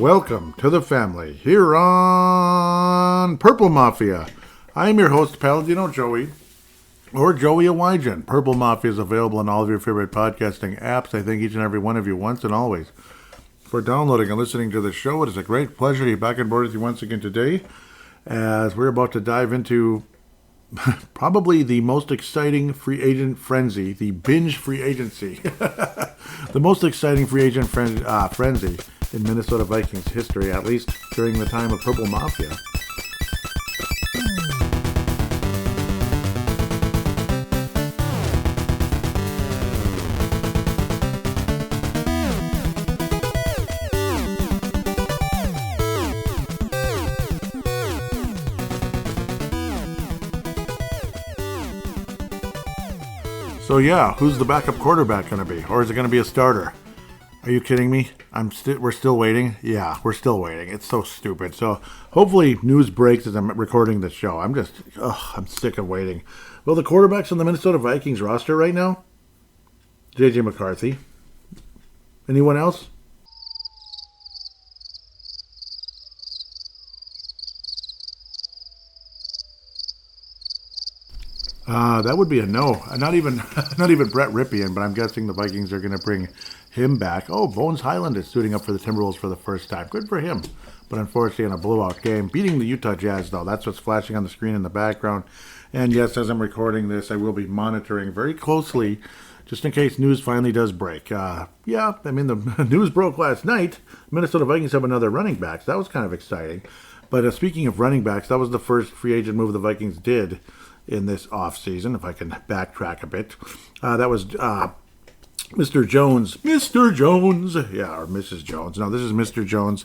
Welcome to the family here on Purple Mafia. I am your host, Paladino Joey, or Joey Awajan. Purple Mafia is available on all of your favorite podcasting apps. I thank each and every one of you once and always for downloading and listening to the show. It is a great pleasure to be back on board with you once again today, as we're about to dive into probably the most exciting free agent frenzy, the binge free agency. The most exciting free agent frenzy in Minnesota Vikings history, at least during the time of Purple Mafia. So yeah, who's the backup quarterback going to be? Or is it going to be a starter? Are you kidding me? We're still waiting? Yeah, we're still waiting. It's so stupid. So hopefully news breaks as I'm recording this show. I'm sick of waiting. Well, the quarterbacks on the Minnesota Vikings roster right now? J.J. McCarthy. Anyone else? That would be a no. Not even Brett Ripien, but I'm guessing the Vikings are going to bring him back. Oh, Bones Highland is suiting up for the Timberwolves for the first time. Good for him. But unfortunately in a blowout game. Beating the Utah Jazz, though. That's what's flashing on the screen in the background. And yes, as I'm recording this, I will be monitoring very closely just in case news finally does break. The news broke last night. Minnesota Vikings have another running back. So that was kind of exciting. But speaking of running backs, that was the first free agent move the Vikings did in this offseason, if I can backtrack a bit. That was Mr. Jones. Mr. Jones. Yeah, or Mrs. Jones. No, this is Mr. Jones.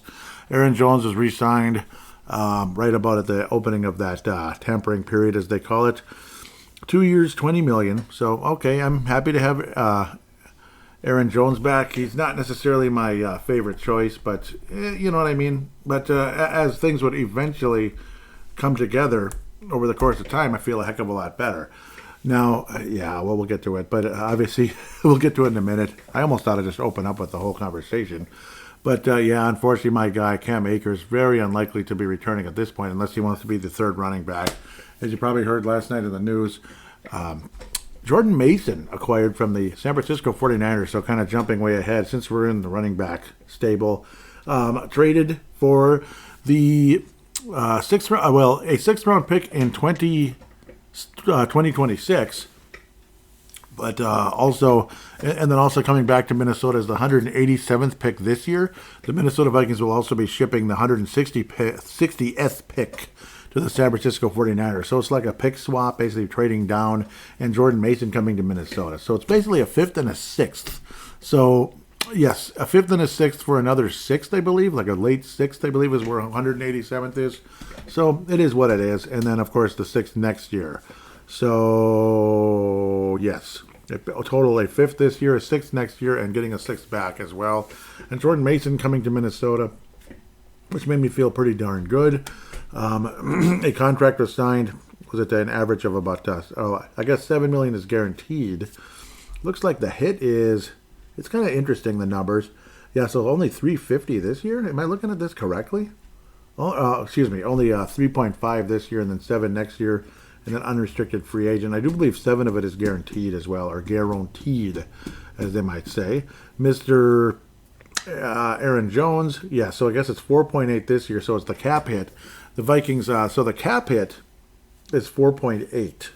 Aaron Jones was re-signed right about at the opening of that tampering period, as they call it. 2 years, $20 million. So, okay, I'm happy to have Aaron Jones back. He's not necessarily my favorite choice, but you know what I mean. But as things would eventually come together over the course of time, I feel a heck of a lot better. Now, we'll get to it. But obviously, we'll get to it in a minute. I almost thought I'd just open up with the whole conversation. But unfortunately, my guy, Cam Akers, very unlikely to be returning at this point unless he wants to be the third running back. As you probably heard last night in the news, Jordan Mason acquired from the San Francisco 49ers, so kind of jumping way ahead since we're in the running back stable. Traded for the a sixth round pick in 2026, but also coming back to Minnesota as the 187th pick this year. The Minnesota Vikings will also be shipping the 160th pick to the San Francisco 49ers. So it's like a pick swap, basically trading down, and Jordan Mason coming to Minnesota. So it's basically a fifth and a sixth. So yes, a fifth and a sixth for another sixth, I believe. Like a late sixth, I believe, is where 187th is. So it is what it is. And then, of course, the sixth next year. So, yes, a total a fifth this year, a sixth next year, and getting a sixth back as well. And Jordan Mason coming to Minnesota, which made me feel pretty darn good. A contract was signed, was it an average of about, I guess $7 million is guaranteed. Looks like the hit is... It's kind of interesting, the numbers. Yeah, so only $350 this year? Am I looking at this correctly? Only 3.5 this year and then 7 next year, and then unrestricted free agent. I do believe 7 of it is guaranteed as well, or guaranteed, as they might say. Mr. Aaron Jones, yeah, so I guess it's 4.8 this year, so it's the cap hit. The Vikings, so the cap hit is 4.8.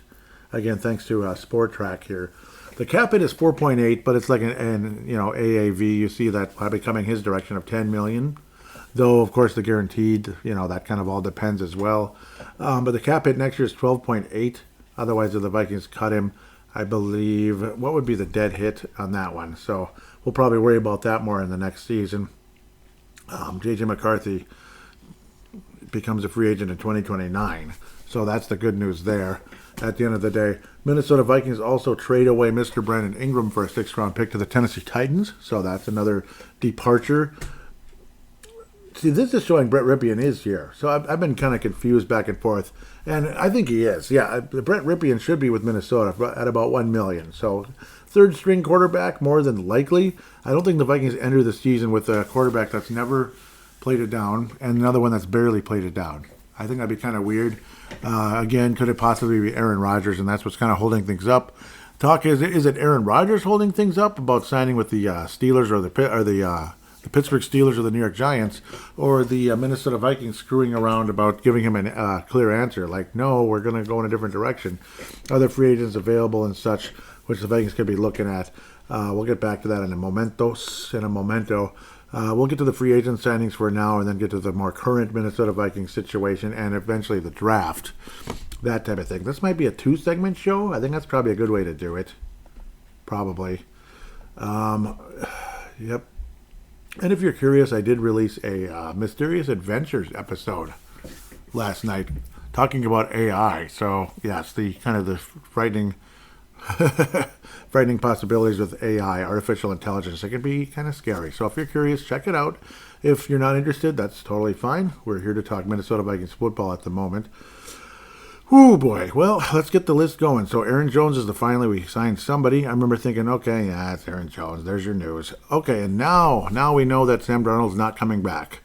Again, thanks to Sport Track here. The cap hit is 4.8, but it's like an AAV. You see that probably coming his direction of $10 million. Though, of course, the guaranteed, that kind of all depends as well. But the cap hit next year is 12.8. Otherwise, if the Vikings cut him, I believe, what would be the dead hit on that one? So we'll probably worry about that more in the next season. J.J. McCarthy becomes a free agent in 2029. So that's the good news there. At the end of the day, Minnesota Vikings also trade away Mr. Brandon Ingram for a 6th-round pick to the Tennessee Titans. So that's another departure. See, this is showing Brett Ripien is here. So I've been kind of confused back and forth. And I think he is. Yeah, Brett Ripien should be with Minnesota at about $1 million. So third-string quarterback, more than likely. I don't think the Vikings enter the season with a quarterback that's never played it down, and another one that's barely played it down. I think that'd be kind of weird. Again, could it possibly be Aaron Rodgers, and that's what's kind of holding things up? Talk is it Aaron Rodgers holding things up about signing with the Steelers or the Pittsburgh Steelers or the New York Giants, or the Minnesota Vikings screwing around about giving him a clear answer, like, no, we're going to go in a different direction. Other free agents available and such, which the Vikings could be looking at. We'll get back to that in a momento. We'll get to the free agent signings for now, and then get to the more current Minnesota Vikings situation, and eventually the draft, that type of thing. This might be a 2-segment show. I think that's probably a good way to do it. Probably. Yep. And if you're curious, I did release a Mysterious Adventures episode last night, talking about AI. So yes, the kind of the frightening possibilities with AI, artificial intelligence. It can be kind of scary. So if you're curious, check it out. If you're not interested, that's totally fine. We're here to talk Minnesota Vikings football at the moment. Oh boy. Well, let's get the list going. So Aaron Jones is finally we signed somebody. I remember thinking, okay, yeah, it's Aaron Jones. There's your news. Okay, and now we know that Sam Darnold's not coming back.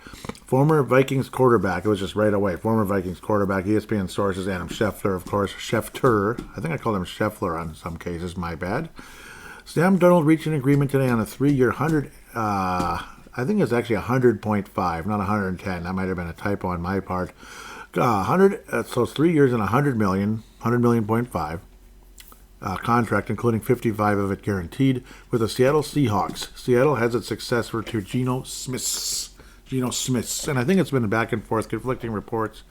Former Vikings quarterback. It was just right away. Former Vikings quarterback. ESPN sources. Adam Schefter, of course. Schefter. I think I called him Scheffler on some cases. My bad. Sam Darnold reached an agreement today on a 3-year 100. I think it's actually 100.5, not 110. That might have been a typo on my part. 100. So it's 3 years and 100 million, 100 million point five contract, including 55 of it guaranteed, with the Seattle Seahawks. Seattle has its successor to Geno Smith, and I think it's been back and forth, conflicting reports,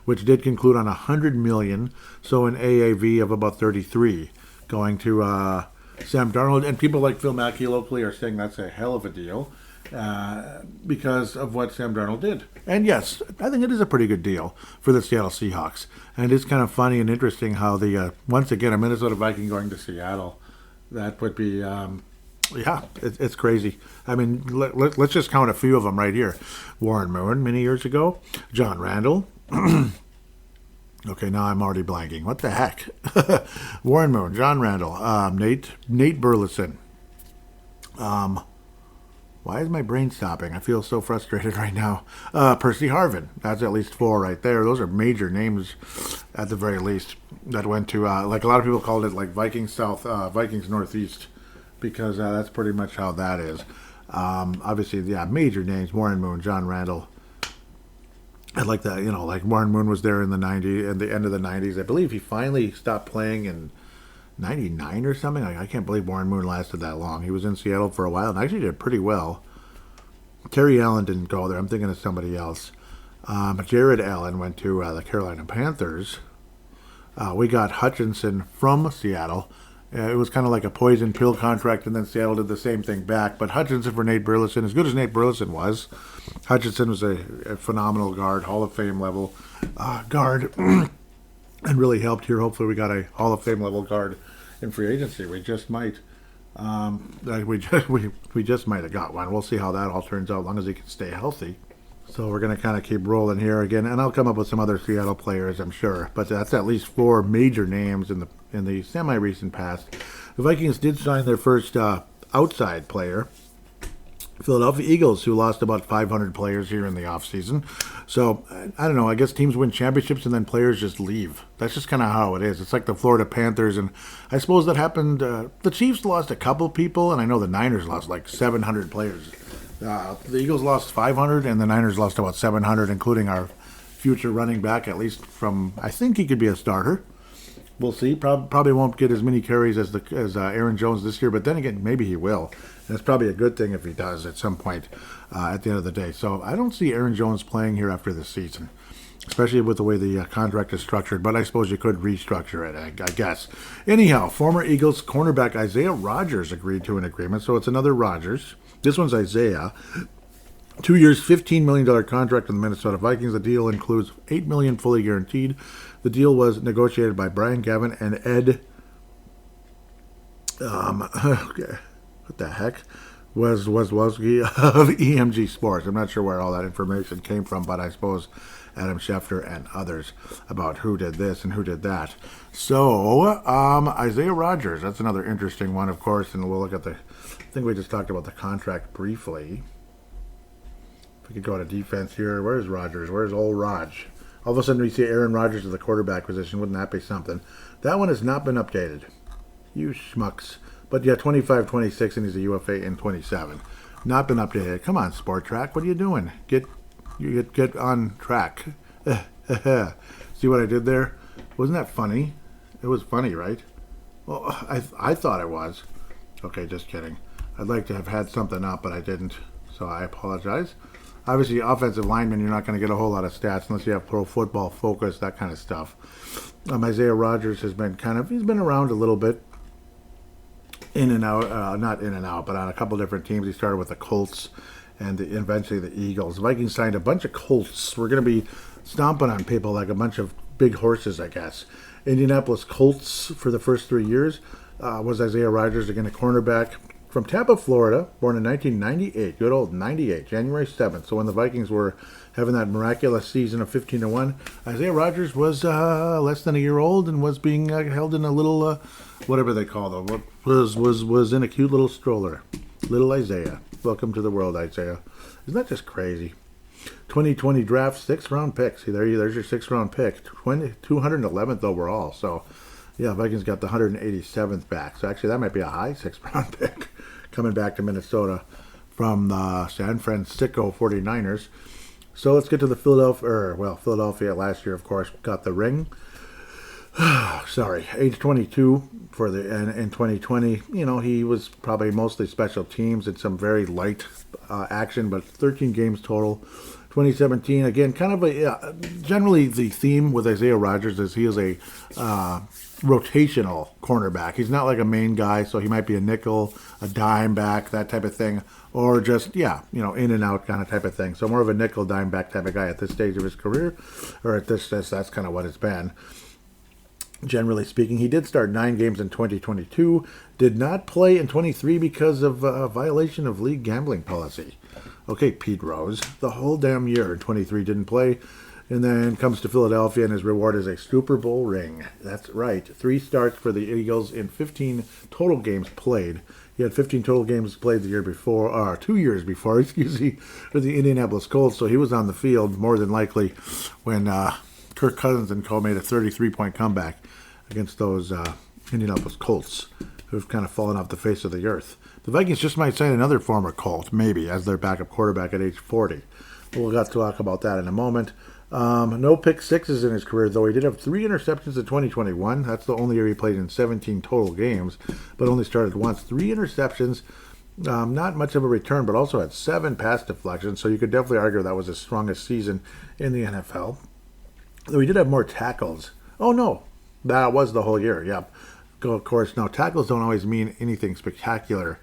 which did conclude on 100 million. So an AAV of about 33 going to Sam Darnold, and people like Phil Mackey locally are saying that's a hell of a deal. Because of what Sam Darnold did. And yes, I think it is a pretty good deal for the Seattle Seahawks. And it's kind of funny and interesting how once again, a Minnesota Viking going to Seattle, that would be, it's crazy. I mean, let's just count a few of them right here. Warren Moon, many years ago. John Randall. Okay, now I'm already blanking. What the heck? Warren Moon, John Randall, Nate Burleson. Why is my brain stopping? I feel so frustrated right now. Percy Harvin. That's at least 4 right there. Those are major names, at the very least, that went to, like a lot of people called it like Vikings South, Vikings Northeast, because that's pretty much how that is. Obviously, yeah, major names. Warren Moon, John Randall. I like that, like Warren Moon was there in the 90s, at the end of the 90s. I believe he finally stopped playing in 99 or something. I can't believe Warren Moon lasted that long. He was in Seattle for a while and actually did pretty well. Terry Allen didn't go there. I'm thinking of somebody else. Jared Allen went to the Carolina Panthers. We got Hutchinson from Seattle. It was kind of like a poison pill contract, and then Seattle did the same thing back. But Hutchinson for Nate Burleson, as good as Nate Burleson was, Hutchinson was a phenomenal guard, Hall of Fame level guard. And really helped here. Hopefully we got a Hall of Fame level guard in free agency. We just might. We just might have got one. We'll see how that all turns out, as long as he can stay healthy. So we're going to kind of keep rolling here again, and I'll come up with some other Seattle players, I'm sure. But that's at least 4 major names in the semi-recent past. The Vikings did sign their first outside player, Philadelphia Eagles, who lost about 500 players here in the offseason. So, I don't know, I guess teams win championships and then players just leave. That's just kind of how it is. It's like the Florida Panthers, and I suppose that happened. The Chiefs lost a couple people, and I know the Niners lost like 700 players. The Eagles lost 500, and the Niners lost about 700, including our future running back, at least from, I think he could be a starter. We'll see. Probably won't get as many carries as Aaron Jones this year, but then again, maybe he will. And it's probably a good thing if he does at some point at the end of the day. So I don't see Aaron Jones playing here after this season, especially with the way the contract is structured. But I suppose you could restructure it, I guess. Anyhow, former Eagles cornerback Isaiah Rodgers agreed to an agreement. So it's another Rodgers. This one's Isaiah. 2 years, $15 million contract with the Minnesota Vikings. The deal includes $8 million fully guaranteed. The deal was negotiated by Brian Gavin and Ed. Okay. What the heck? Was Wozwowski of EMG Sports. I'm not sure where all that information came from, but I suppose Adam Schefter and others about who did this and who did that. So, Isaiah Rodgers, that's another interesting one, of course, and we'll look at I think we just talked about the contract briefly. If we could go to defense here. Where's Rodgers? Where's old Raj? All of a sudden we see Aaron Rodgers at the quarterback position. Wouldn't that be something? That one has not been updated. You schmucks. But yeah, 25, 26, and he's a UFA in 27. Not been updated. Come on, Sport Track. What are you doing? Get on track. See what I did there? Wasn't that funny? It was funny, right? Well, I thought it was. Okay, just kidding. I'd like to have had something up, but I didn't. So I apologize. Obviously, offensive lineman, you're not going to get a whole lot of stats unless you have Pro Football Focus, that kind of stuff. Isaiah Rodgers has been he's been around a little bit. In and out, not in and out, but on a couple different teams. He started with the Colts and eventually the Eagles. The Vikings signed a bunch of Colts. We're going to be stomping on people like a bunch of big horses, I guess. Indianapolis Colts for the first 3 years was Isaiah Rodgers, again a cornerback from Tampa, Florida, born in 1998. Good old 98, January 7th. So when the Vikings were having that miraculous season of 15-1, Isaiah Rodgers was less than a year old and was being held in a little, whatever they call them, was in a cute little stroller. Little Isaiah. Welcome to the world, Isaiah. Isn't that just crazy? 2020 draft, 6th-round pick. See, there's your 6th-round pick. 211th overall. So, yeah, Vikings got the 187th back. So, actually, that might be a high 6th-round pick coming back to Minnesota from the San Francisco 49ers. So, let's get to the Philadelphia last year, of course, got the ring. Sorry, age 22 for in 2020. You know, he was probably mostly special teams and some very light action, but 13 games total. 2017, again, kind of generally the theme with Isaiah Rodgers is he is a rotational cornerback. He's not like a main guy, so he might be a nickel, a dime back, that type of thing, or just, in and out kind of type of thing. So more of a nickel, dime back type of guy at this stage of his career, or at this that's kind of what it's been. Generally speaking, he did start 9 games in 2022, did not play in 23 because of a violation of league gambling policy. Okay, Pete Rose, the whole damn year in 23 didn't play, and then comes to Philadelphia, and his reward is a Super Bowl ring. That's right, 3 starts for the Eagles in 15 total games played. He had 15 total games played the year before, or 2 years before, for the Indianapolis Colts, so he was on the field more than likely when Kirk Cousins and co. made a 33-point comeback against those Indianapolis Colts, who've kind of fallen off the face of the earth. The Vikings just might sign another former Colt, maybe, as their backup quarterback at age 40. We'll have to talk about that in a moment. No pick sixes in his career, though. He did have 3 interceptions in 2021. That's the only year he played in 17 total games, but only started once. 3 interceptions, not much of a return, but also had 7 pass deflections, so you could definitely argue that was his strongest season in the NFL. Though he did have more tackles. Oh, no. That was the whole year, yep. Of course, now tackles don't always mean anything spectacular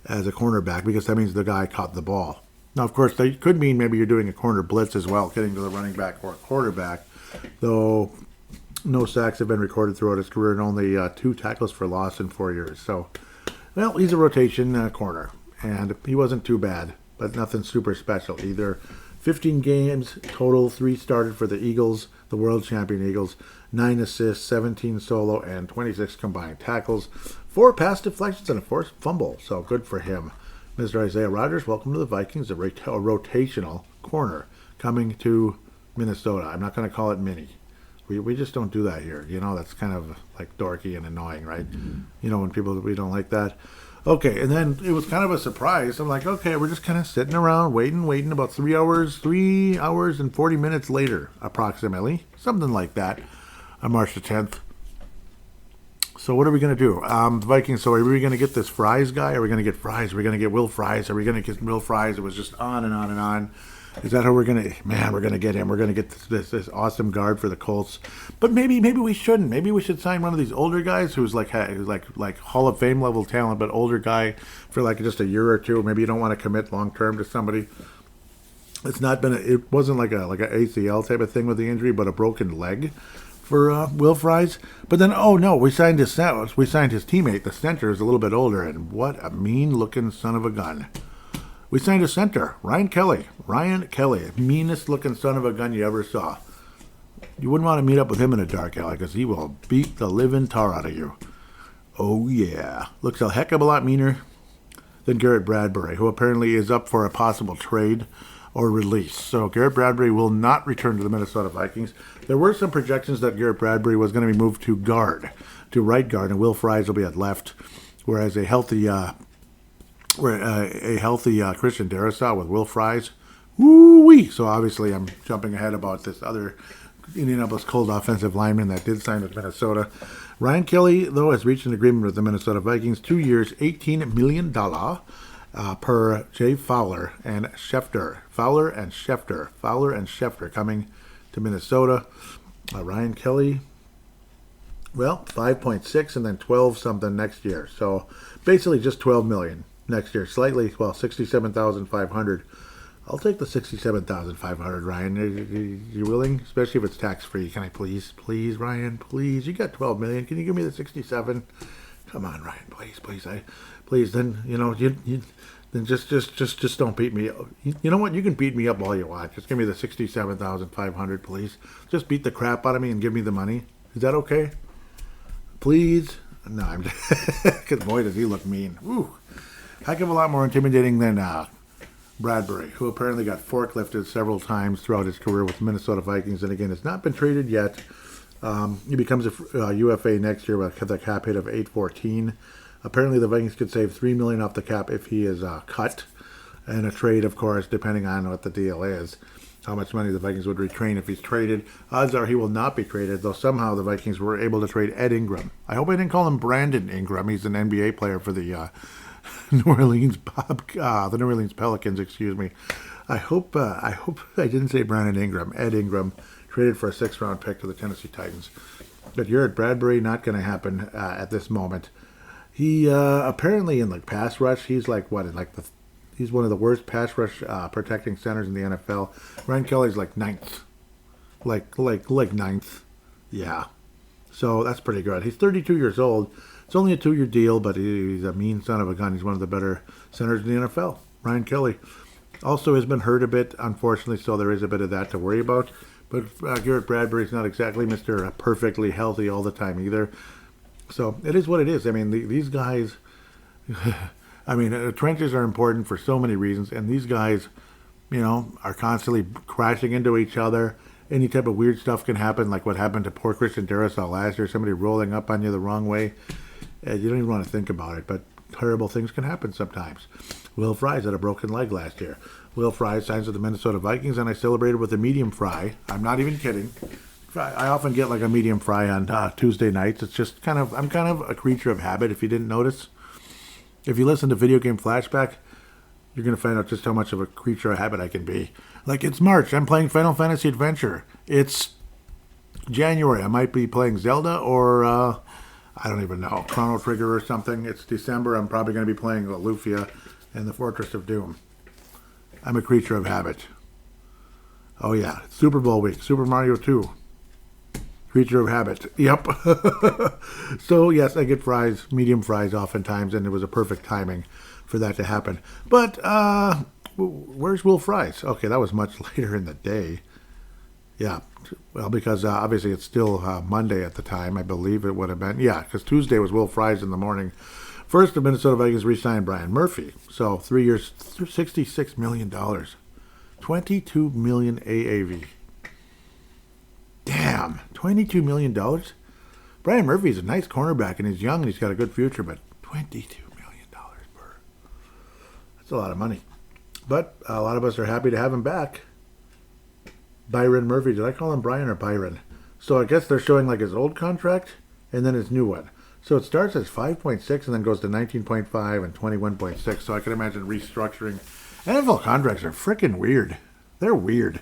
as a cornerback because that means the guy caught the ball. Now, of course, they could mean maybe you're doing a corner blitz as well, getting to the running back or quarterback, though no sacks have been recorded throughout his career and only 2 tackles for loss in 4 years. So, well, he's a rotation corner, and he wasn't too bad, but nothing super special either. 15 games total, 3 started for the Eagles, the world champion Eagles, 9 assists, 17 solo, and 26 combined tackles, 4 pass deflections, and a forced fumble. So good for him. Mr. Isaiah Rodgers, welcome to the Vikings, a rotational corner coming to Minnesota. I'm not going to call it mini. We just don't do that here. That's kind of like dorky and annoying, right? When we don't like that. Okay, and then it was kind of a surprise. I'm like, okay, we're just kind of sitting around, waiting about 3 hours and 40 minutes later, approximately. Something like that, on March the 10th. So what are we going to do? The Vikings, so are we going to get this Fries guy? Are we going to get Fries? Are we going to get Will Fries? Are we going to get Will Fries? It was just on and on and on. Is that how we're going to, we're going to get him. We're going to get this awesome guard for the Colts. But maybe we shouldn't. Maybe we should sign one of these older guys who's like Hall of Fame level talent, but older guy for like just a year or two. Maybe you don't want to commit long term to somebody. It wasn't like a ACL type of thing with the injury, but a broken leg for Will Fries. But then, we signed his teammate. The center is a little bit older, and what a mean-looking son of a gun. We signed a center, Ryan Kelly, meanest looking son of a gun you ever saw. You wouldn't want to meet up with him in a dark alley because he will beat the living tar out of you. Oh yeah, looks a heck of a lot meaner than Garrett Bradbury, who apparently is up for a possible trade or release. So Garrett Bradbury will not return to the Minnesota Vikings. There were some projections that Garrett Bradbury was going to be moved to right guard, and Will Fries will be at left, whereas a healthy Christian Darrisaw with Will Fries. Woo-wee! So obviously I'm jumping ahead about this other Indianapolis Colts offensive lineman that did sign with Minnesota. Ryan Kelly, though, has reached an agreement with the Minnesota Vikings, 2 years, $18 million per Jay Fowler and Schefter. Fowler and Schefter coming to Minnesota. Ryan Kelly, well, 5.6 and then 12 something next year. So basically just 12 million next year. Slightly, well, 67,500. I'll take the 67,500, Ryan. You willing? Especially if it's tax-free. Can I please, Ryan, please? You got 12 million. Can you give me the 67? Come on, Ryan, please. Then then just don't beat me. You know what? You can beat me up all you want. Just give me the 67,500, please. Just beat the crap out of me and give me the money. Is that okay? Please. No, I'm because boy does he look mean. Woo. Heck of a lot more intimidating than Bradbury, who apparently got forklifted several times throughout his career with the Minnesota Vikings, and again has not been traded yet. He becomes a UFA next year with a cap hit of $814. Apparently, the Vikings could save $3 million off the cap if he is cut, and a trade, of course, depending on what the deal is, how much money the Vikings would retrain if he's traded. Odds are he will not be traded, though somehow the Vikings were able to trade Ed Ingram. I hope I didn't call him Brandon Ingram. He's an NBA player for the New Orleans Pelicans, excuse me. I hope I didn't say Brandon Ingram. Ed Ingram traded for a 6th-round pick to the Tennessee Titans. But Garrett Bradbury, not going to happen at this moment. He apparently in like pass rush, he's like what? He's one of the worst pass rush protecting centers in the NFL. Ryan Kelly's like 9th, like 9th. Yeah, so that's pretty good. He's 32 years old. It's only a 2-year deal, but he's a mean son of a gun. He's one of the better centers in the NFL. Ryan Kelly also has been hurt a bit, unfortunately, so there is a bit of that to worry about. But Garrett Bradbury's not exactly Mr. Perfectly healthy all the time either. So it is what it is. I mean, these guys, trenches are important for so many reasons, and these guys, are constantly crashing into each other. Any type of weird stuff can happen, like what happened to poor Christian Darrisaw last year, somebody rolling up on you the wrong way. You don't even want to think about it, but terrible things can happen sometimes. Will Fries had a broken leg last year. Will Fries signs with the Minnesota Vikings, and I celebrated with a medium fry. I'm not even kidding. I often get like a medium fry on Tuesday nights. It's just I'm kind of a creature of habit, if you didn't notice. If you listen to Video Game Flashback, you're going to find out just how much of a creature of habit I can be. Like, it's March. I'm playing Final Fantasy Adventure. It's January. I might be playing Zelda or, I don't even know, Chrono Trigger or something. It's December. I'm probably going to be playing Lufia and the Fortress of Doom. I'm a creature of habit. Oh, yeah. Super Bowl week. Super Mario 2. Creature of habit. Yep. So, yes, I get fries, medium fries oftentimes, and it was a perfect timing for that to happen. But, where's Will Fries? Okay, that was much later in the day. Yeah. Well, because obviously it's still Monday at the time, I believe it would have been. Yeah, because Tuesday was Will Fries in the morning. First, the Minnesota Vikings re-signed Brian Murphy. So, 3 years, $66 million. $22 million AAV. Damn, $22 million? Brian Murphy's a nice cornerback, and he's young, and he's got a good future, but $22 million per. That's a lot of money. But a lot of us are happy to have him back. Byron Murphy. Did I call him Brian or Byron? So I guess they're showing like his old contract and then his new one. So it starts as 5.6 and then goes to 19.5 and 21.6. So I can imagine restructuring. NFL contracts are freaking weird. They're weird.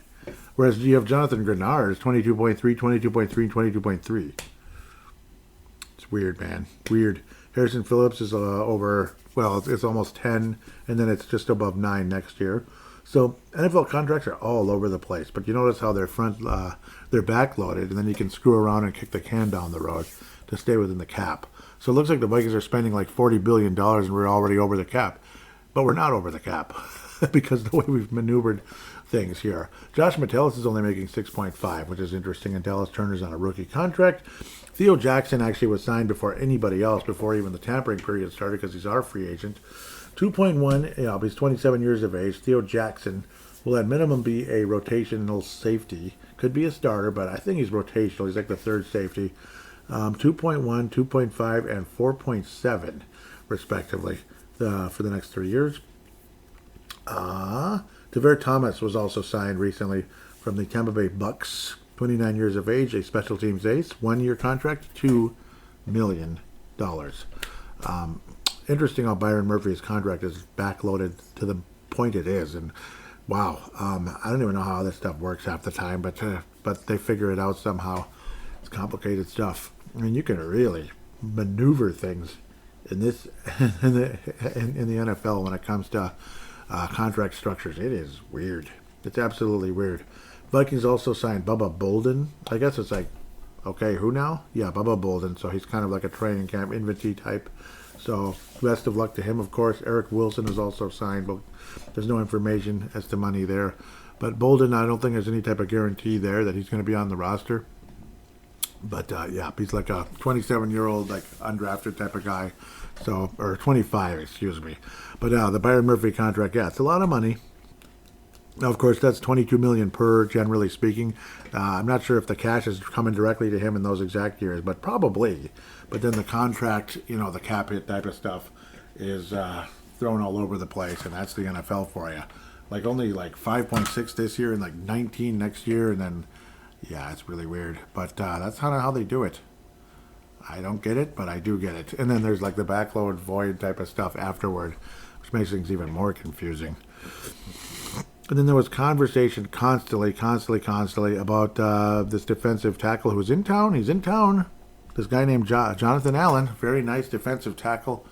Whereas you have Jonathan Grenard is 22.3, 22.3, 22.3. It's weird, man. Weird. Harrison Phillips is over, well, it's almost 10, and then it's just above 9 next year. So NFL contracts are all over the place. But you notice how they're backloaded, and then you can screw around and kick the can down the road to stay within the cap. So it looks like the Vikings are spending like $40 billion, and we're already over the cap. But we're not over the cap because the way we've maneuvered things here. Josh Metellus is only making 6.5, which is interesting, and Dallas Turner's on a rookie contract. Theo Jackson actually was signed before anybody else, before even the tampering period started, because he's our free agent. 2.1, he's 27 years of age. Theo Jackson, will at minimum be a rotational safety. Could be a starter, but I think he's rotational. He's like the third safety. 2.1, 2.5, and 4.7, respectively, for the next 3 years. Devere Thomas was also signed recently from the Tampa Bay Bucks. 29 years of age, a special teams ace. 1-year contract, $2 million. Interesting how Byron Murphy's contract is backloaded to the point it is. And wow, I don't even know how this stuff works half the time, but they figure it out somehow. It's complicated stuff. I mean, you can really maneuver things in this in the NFL when it comes to contract structures. It is weird. It's absolutely weird. Vikings also signed Bubba Bolden. I guess it's like, okay, who now? Yeah, Bubba Bolden. So he's kind of like a training camp invitee type. So best of luck to him, of course. Eric Wilson is also signed, but there's no information as to money there. But Bolden, I don't think there's any type of guarantee there that he's going to be on the roster. But yeah, he's like a 27-year-old, like undrafted type of guy. So, or 25, excuse me. But the Byron Murphy contract, yeah, it's a lot of money. Now, of course, that's $22 million per, generally speaking. I'm not sure if the cash is coming directly to him in those exact years, but probably. But then the contract, the cap hit type of stuff is thrown all over the place, and that's the NFL for you. Like only like 5.6 this year and like 19 next year, and then, yeah, it's really weird. But that's kind of how they do it. I don't get it, but I do get it. And then there's like the backload void type of stuff afterward, which makes things even more confusing. And then there was conversation constantly about this defensive tackle who's in town. He's in town. This guy named Jonathan Allen, very nice defensive tackle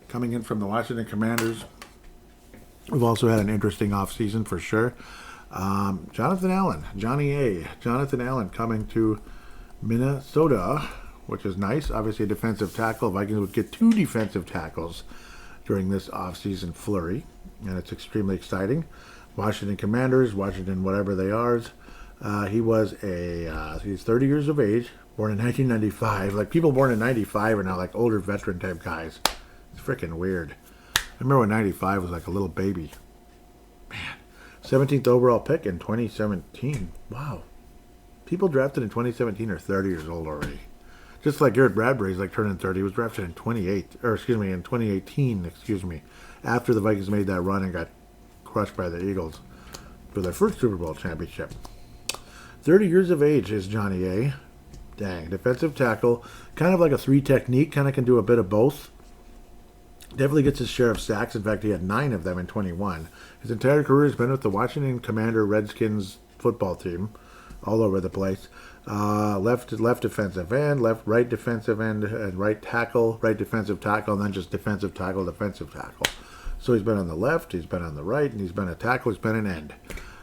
coming in from the Washington Commanders. We've also had an interesting offseason for sure. Jonathan Allen, Jonathan Allen coming to Minnesota, which is nice. Obviously a defensive tackle. Vikings would get 2 defensive tackles during this offseason flurry, and it's extremely exciting. Washington Commanders, Washington whatever they are. He's 30 years of age, born in 1995. Like people born in 95 are now like older veteran type guys. It's freaking weird. I remember when 95 was like a little baby. Man, 17th overall pick in 2017. Wow. People drafted in 2017 are 30 years old already. Just like Garrett Bradbury's like turning 30. He was drafted in 2018, after the Vikings made that run and got crushed by the Eagles for their first Super Bowl championship. 30 years of age is Johnny A. Dang. Defensive tackle. Kind of like a 3 technique. Kind of can do a bit of both. Definitely gets his share of sacks. In fact, he had 9 of them in 21. His entire career has been with the Washington Commander Redskins football team. All over the place. Left defensive end, right defensive end, and right defensive tackle, and then just defensive tackle. So he's been on the left, he's been on the right, and he's been a tackle, he's been an end.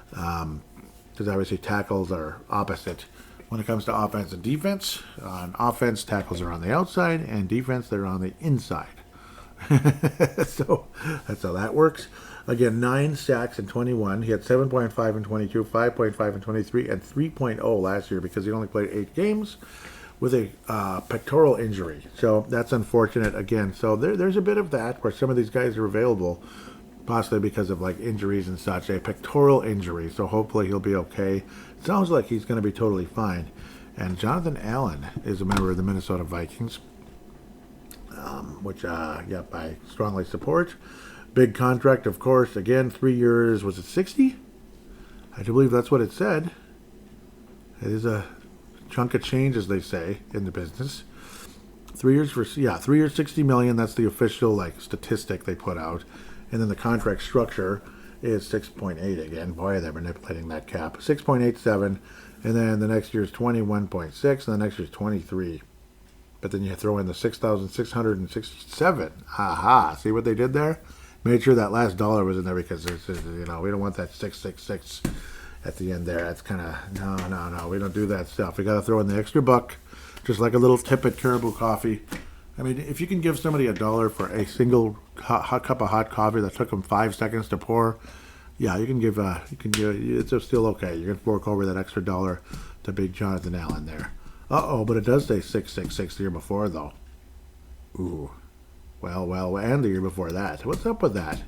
Because obviously tackles are opposite when it comes to offense and defense. On offense, tackles are on the outside, and defense, they're on the inside. So that's how that works. Again, 9 sacks in 21. He had 7.5 in 22, 5.5 in 23, and 3.0 last year because he only played 8 games with a pectoral injury. So that's unfortunate again. So there's a bit of that where some of these guys are available, possibly because of like injuries and such, a pectoral injury. So hopefully he'll be okay. It sounds like he's going to be totally fine. And Jonathan Allen is a member of the Minnesota Vikings, which I strongly support. Big contract, of course. Again, 3 years. Was it 60? I do believe that's what it said. It is a chunk of change, as they say in the business. 3 years 60 million. That's the official statistic they put out. And then the contract structure is 6.8 again. Boy, they're manipulating that cap. 6.87, and then the next year is 21.6, and the next year is 23. But then you throw in the 6,667. Aha! See what they did there? Made sure that last dollar was in there because we don't want that 666 at the end there. That's kind of no. We don't do that stuff. We got to throw in the extra buck, just like a little tip at Caribou Coffee. I mean, if you can give somebody $1 for a single hot cup of hot coffee that took them 5 seconds to pour, yeah, you can give. It's still okay. You can fork over that extra $1 to Big Jonathan Allen there. But it does say 666 the year before though. Ooh. Well, and the year before that. What's up with that?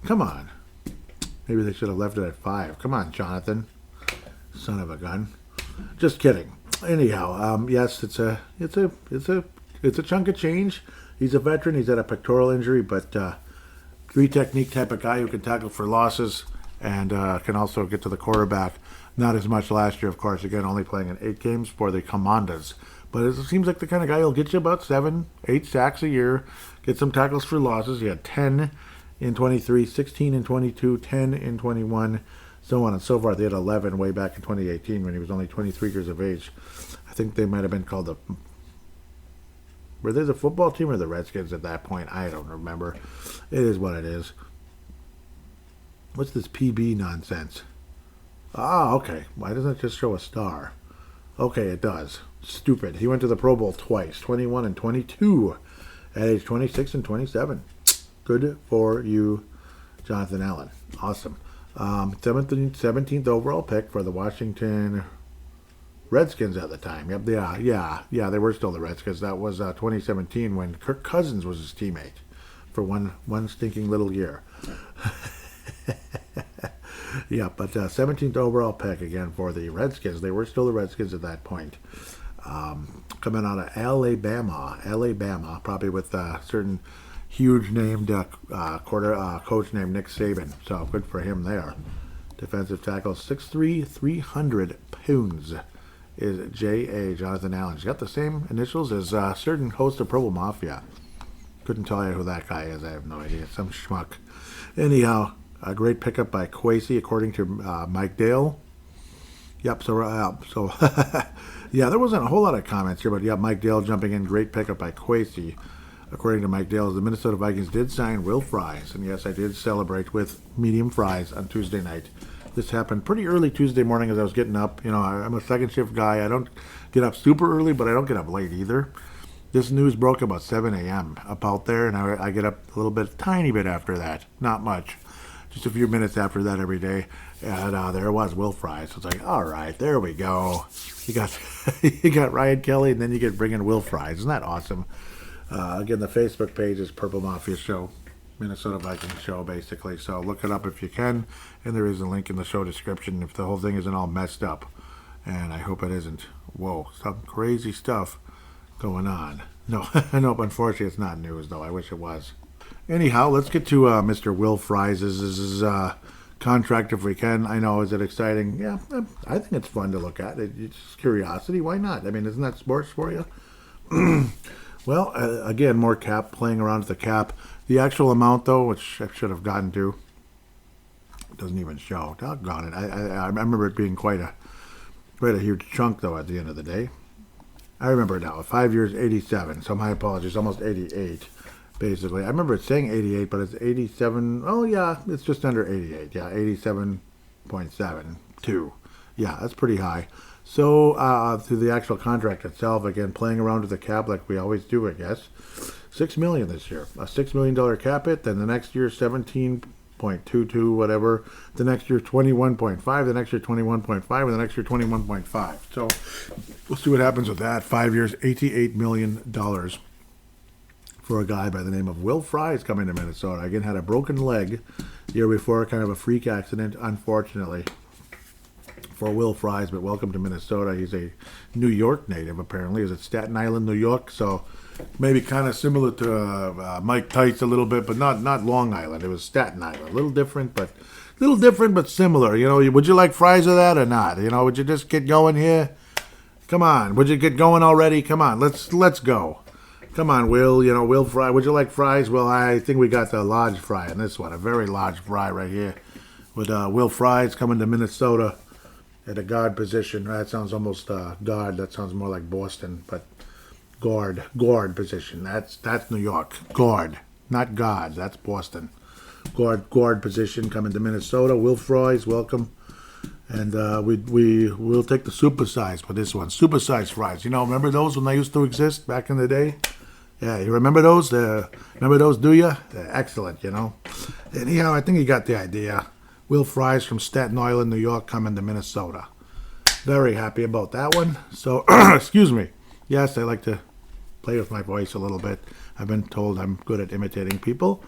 Come on. Maybe they should have left it at 5. Come on, Jonathan, son of a gun. Just kidding. Anyhow, yes, it's a chunk of change. He's a veteran. He's had a pectoral injury, but 3 technique type of guy who can tackle for losses and can also get to the quarterback. Not as much last year, of course. Again, only playing in 8 games for the Commandos. But it seems like the kind of guy who'll get you about 7, 8 sacks a year, get some tackles for losses. He had 10 in 23, 16 in 22, 10 in 21, so on and so forth. They had 11 way back in 2018 when he was only 23 years of age. I think they might have been called were they the football team or the Redskins at that point? I don't remember. It is what it is. What's this PB nonsense? Ah, okay. Why doesn't it just show a star? Okay, it does. Stupid. He went to the Pro Bowl twice, 21 and 22, at age 26 and 27. Good for you, Jonathan Allen. Awesome. 17th overall pick for the Washington Redskins at the time. Yep, yeah, they were still the Redskins. That was 2017 when Kirk Cousins was his teammate for one stinking little year. Yeah, but 17th overall pick again for the Redskins. They were still the Redskins at that point. Coming out of Alabama, probably with a certain huge named coach named Nick Saban. So good for him there. Defensive tackle, 6'3", 300 pounds is J.A. Jonathan Allen. He's got the same initials as a certain host of Pro Bowl Mafia. Couldn't tell you who that guy is. I have no idea. Some schmuck. Anyhow, a great pickup by Kwesi, according to Mike Dale. Yep, so yeah, there wasn't a whole lot of comments here, but yeah, Mike Dale jumping in. Great pickup by Kwesi. According to Mike Dale, the Minnesota Vikings did sign Will Fries. And yes, I did celebrate with medium fries on Tuesday night. This happened pretty early Tuesday morning as I was getting up. You know, I'm a second shift guy. I don't get up super early, but I don't get up late either. This news broke about 7 a.m. up out there, and I get up a little bit, tiny bit after that. Not much. Just a few minutes after that every day. And there it was, Will Fries. So it's like, all right, there we go. You got Ryan Kelly, and then you get bringing Will Fries. Isn't that awesome? Again, the Facebook page is Purple Mafia Show, Minnesota Vikings Show, basically. So look it up if you can, and there is a link in the show description if the whole thing isn't all messed up. And I hope it isn't. Whoa, some crazy stuff going on. No, nope, unfortunately it's not news, though. I wish it was. Anyhow, let's get to Mr. Will Fries' contract if we can. I know, is it exciting? Yeah, I think it's fun to look at. It's curiosity. Why not? I mean, isn't that sports for you? Well, again, more cap, playing around with the cap. The actual amount, though, which I should have gotten to, doesn't even show. Doggone it. I remember it being quite a huge chunk, though, at the end of the day. I remember it now. 5 years, 87. So my apologies, almost 88, basically. I remember it saying 88, but it's 87. Oh, yeah, it's just under 88. Yeah, 87.72. Yeah, that's pretty high. So, to the actual contract itself, again, playing around with the cap like we always do, I guess. $6 million this year. A $6 million cap hit. Then the next year, 17.22, whatever. The next year, 21.5. The next year, 21.5. And the next year, 21.5. So, we'll see what happens with that. 5 years, $88 million for a guy by the name of Will Fries coming to Minnesota. Again, had a broken leg the year before. Kind of a freak accident, unfortunately, for Will Fries, but welcome to Minnesota. He's a New York native, apparently. Is it Staten Island, New York? So maybe kind of similar to Mike Tights a little bit, but not Long Island. It was Staten Island. A little different, but similar. You know, would you like fries of that or not? You know, would you just get going here? Come on, would you get going already? Come on, let's go. Come on, Will. You know, Will Fry. Would you like fries? Well, I think we got the large fry in this one, a very large fry right here, with Will Fries coming to Minnesota. At a guard position. That sounds almost guard. That sounds more like Boston, but guard position. That's New York. Guard, not guard. That's Boston. Guard position coming to Minnesota. Will Fries, welcome. And we'll take the supersize for this one. Supersize fries. You know, remember those when they used to exist back in the day? Yeah, you remember those? Remember those, do you? They're excellent, you know. Anyhow, I think you got the idea. Will Fries from Staten Island, New York, coming to Minnesota. Very happy about that one. So, excuse me. Yes, I like to play with my voice a little bit. I've been told I'm good at imitating people.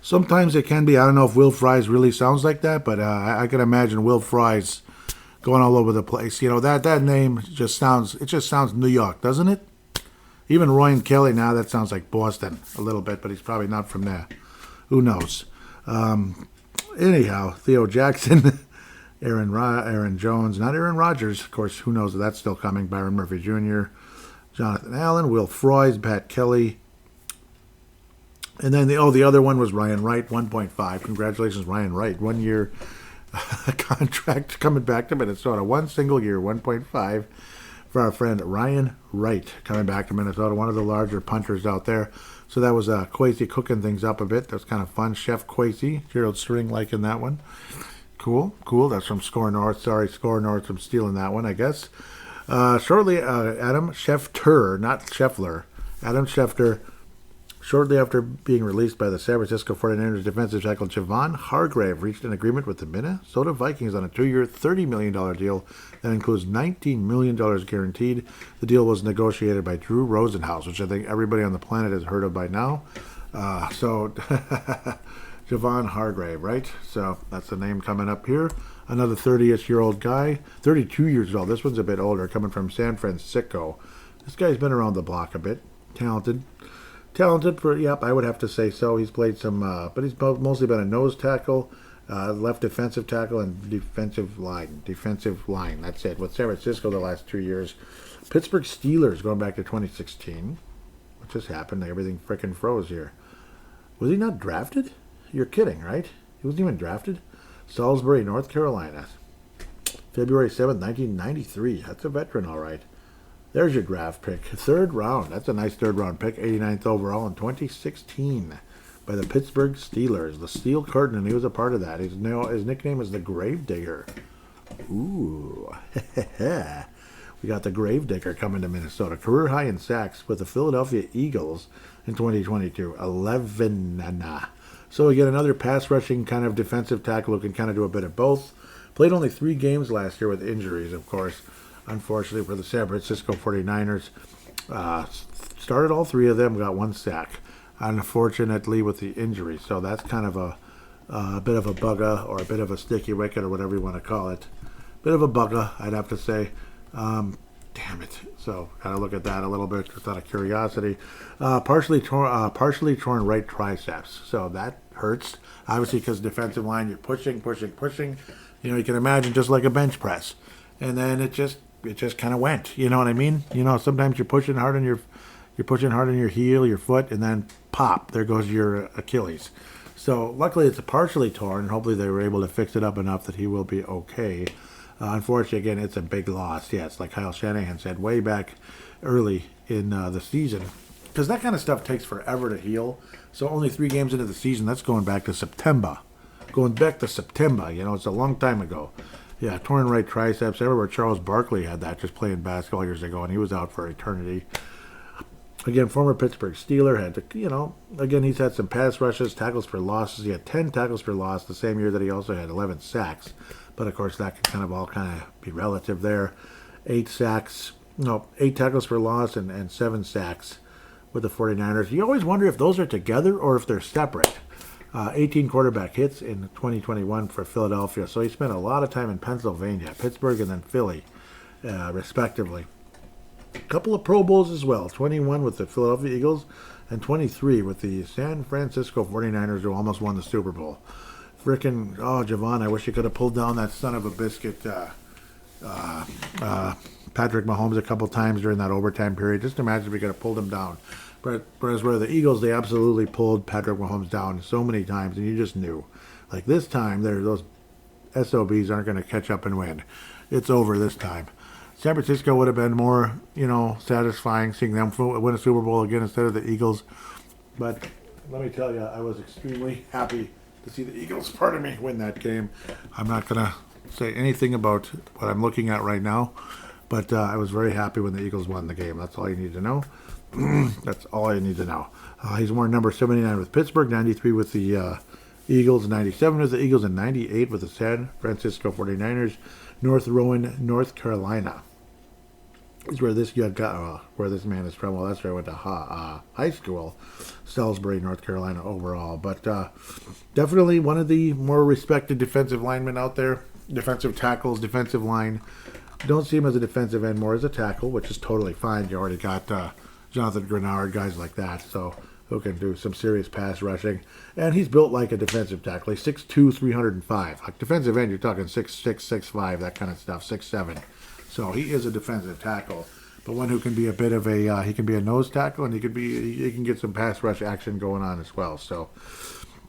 Sometimes it can be. I don't know if Will Fries really sounds like that, but I can imagine Will Fries going all over the place. You know, that name just sounds New York, doesn't it? Even Ryan Kelly, now that sounds like Boston a little bit, but he's probably not from there. Who knows? Anyhow, Theo Jackson, Aaron Jones, not Aaron Rodgers, of course, who knows if that's still coming, Byron Murphy Jr., Jonathan Allen, Will Fries, Pat Kelly. And then the other one was Ryan Wright, 1.5. Congratulations, Ryan Wright. 1 year contract coming back to Minnesota. One single year, 1.5 for our friend Ryan Wright coming back to Minnesota. One of the larger punters out there. So that was Kwesi cooking things up a bit. That was kind of fun. Chef Kwesi, Gerald String liking that one. Cool. That's from Score North. Sorry, Score North, from stealing that one, I guess. Shortly, Adam Schefter, not Scheffler, Adam Schefter, shortly after being released by the San Francisco 49ers defensive tackle Javon Hargrave reached an agreement with the Minnesota Vikings on a 2-year, $30 million deal that includes $19 million guaranteed. The deal was negotiated by Drew Rosenhaus, which I think everybody on the planet has heard of by now. Javon Hargrave, right? So that's the name coming up here. Another 30-ish-year-old guy, 32 years old. This one's a bit older, coming from San Francisco. This guy's been around the block a bit. Talented for, yep, I would have to say so. He's played some, but he's mostly been a nose tackle, left defensive tackle, and defensive line. That's it. With San Francisco the last 2 years. Pittsburgh Steelers going back to 2016. What just happened? Everything frickin' froze here. Was he not drafted? You're kidding, right? He wasn't even drafted? Salisbury, North Carolina. February 7th, 1993. That's a veteran, all right. There's your draft pick. 3rd round. That's a nice 3rd round pick. 89th overall in 2016 by the Pittsburgh Steelers. The Steel Curtain, and he was a part of that. His nickname is the Gravedigger. Ooh. We got the Gravedigger coming to Minnesota. Career high in sacks with the Philadelphia Eagles in 2022. 11. So again, another pass rushing kind of defensive tackle who can kind of do a bit of both. Played only 3 games last year with injuries, of course. Unfortunately for the San Francisco 49ers. Started all 3 of them, got 1 sack. Unfortunately with the injury. So that's kind of a bit of a bugger, or a bit of a sticky wicket, or whatever you want to call it. Bit of a bugger, I'd have to say. Damn it. So gotta look at that a little bit just out of curiosity. Partially torn right triceps. So that hurts. Obviously because defensive line, you're pushing. You know, you can imagine just like a bench press. And then it just kind of went. You know what I mean? You know, sometimes you're pushing hard on your heel, your foot, and then pop, there goes your Achilles. So luckily it's partially torn, and hopefully they were able to fix it up enough that he will be okay. Unfortunately, again, it's a big loss. Yes, like Kyle Shanahan said way back early in the season, because that kind of stuff takes forever to heal. So only 3 games into the season, that's going back to September. You know, it's a long time ago. Yeah, torn right triceps. I remember Charles Barkley had that just playing basketball years ago, and he was out for eternity. Again, former Pittsburgh Steeler had to, you know, again, he's had some pass rushes, tackles for losses. He had 10 tackles for loss the same year that he also had 11 sacks. But, of course, that can all be relative there. 8 tackles for loss and 7 sacks with the 49ers. You always wonder if those are together or if they're separate. 18 quarterback hits in 2021 for Philadelphia. So he spent a lot of time in Pennsylvania, Pittsburgh, and then Philly, respectively. A couple of Pro Bowls as well. 21 with the Philadelphia Eagles and 23 with the San Francisco 49ers, who almost won the Super Bowl. Frickin', Javon, I wish you could have pulled down that son of a biscuit Patrick Mahomes a couple times during that overtime period. Just imagine if we could have pulled him down. But whereas the Eagles, they absolutely pulled Patrick Mahomes down so many times, and you just knew. Like this time, those SOBs aren't going to catch up and win. It's over this time. San Francisco would have been more, satisfying seeing them win a Super Bowl again instead of the Eagles. But let me tell you, I was extremely happy to see the Eagles, win that game. I'm not going to say anything about what I'm looking at right now, but I was very happy when the Eagles won the game. That's all you need to know. That's all I need to know. He's worn number 79 with Pittsburgh, 93 with the Eagles, 97 with the Eagles, and 98 with the San Francisco 49ers, North Rowan, North Carolina. is where this young guy, where this man is from. Well, that's where I went to high school, Salisbury, North Carolina, overall. But definitely one of the more respected defensive linemen out there. Defensive tackles, defensive line. Don't see him as a defensive end, more as a tackle, which is totally fine. You already got Jonathan Grenard, guys like that, so who can do some serious pass rushing. And he's built like a defensive tackle. He's 6'2", 305. Like defensive end, you're talking 6'6", 6'5", that kind of stuff, 6'7". So he is a defensive tackle, but one who can be a bit of a he can be a nose tackle, and he can get some pass rush action going on as well. So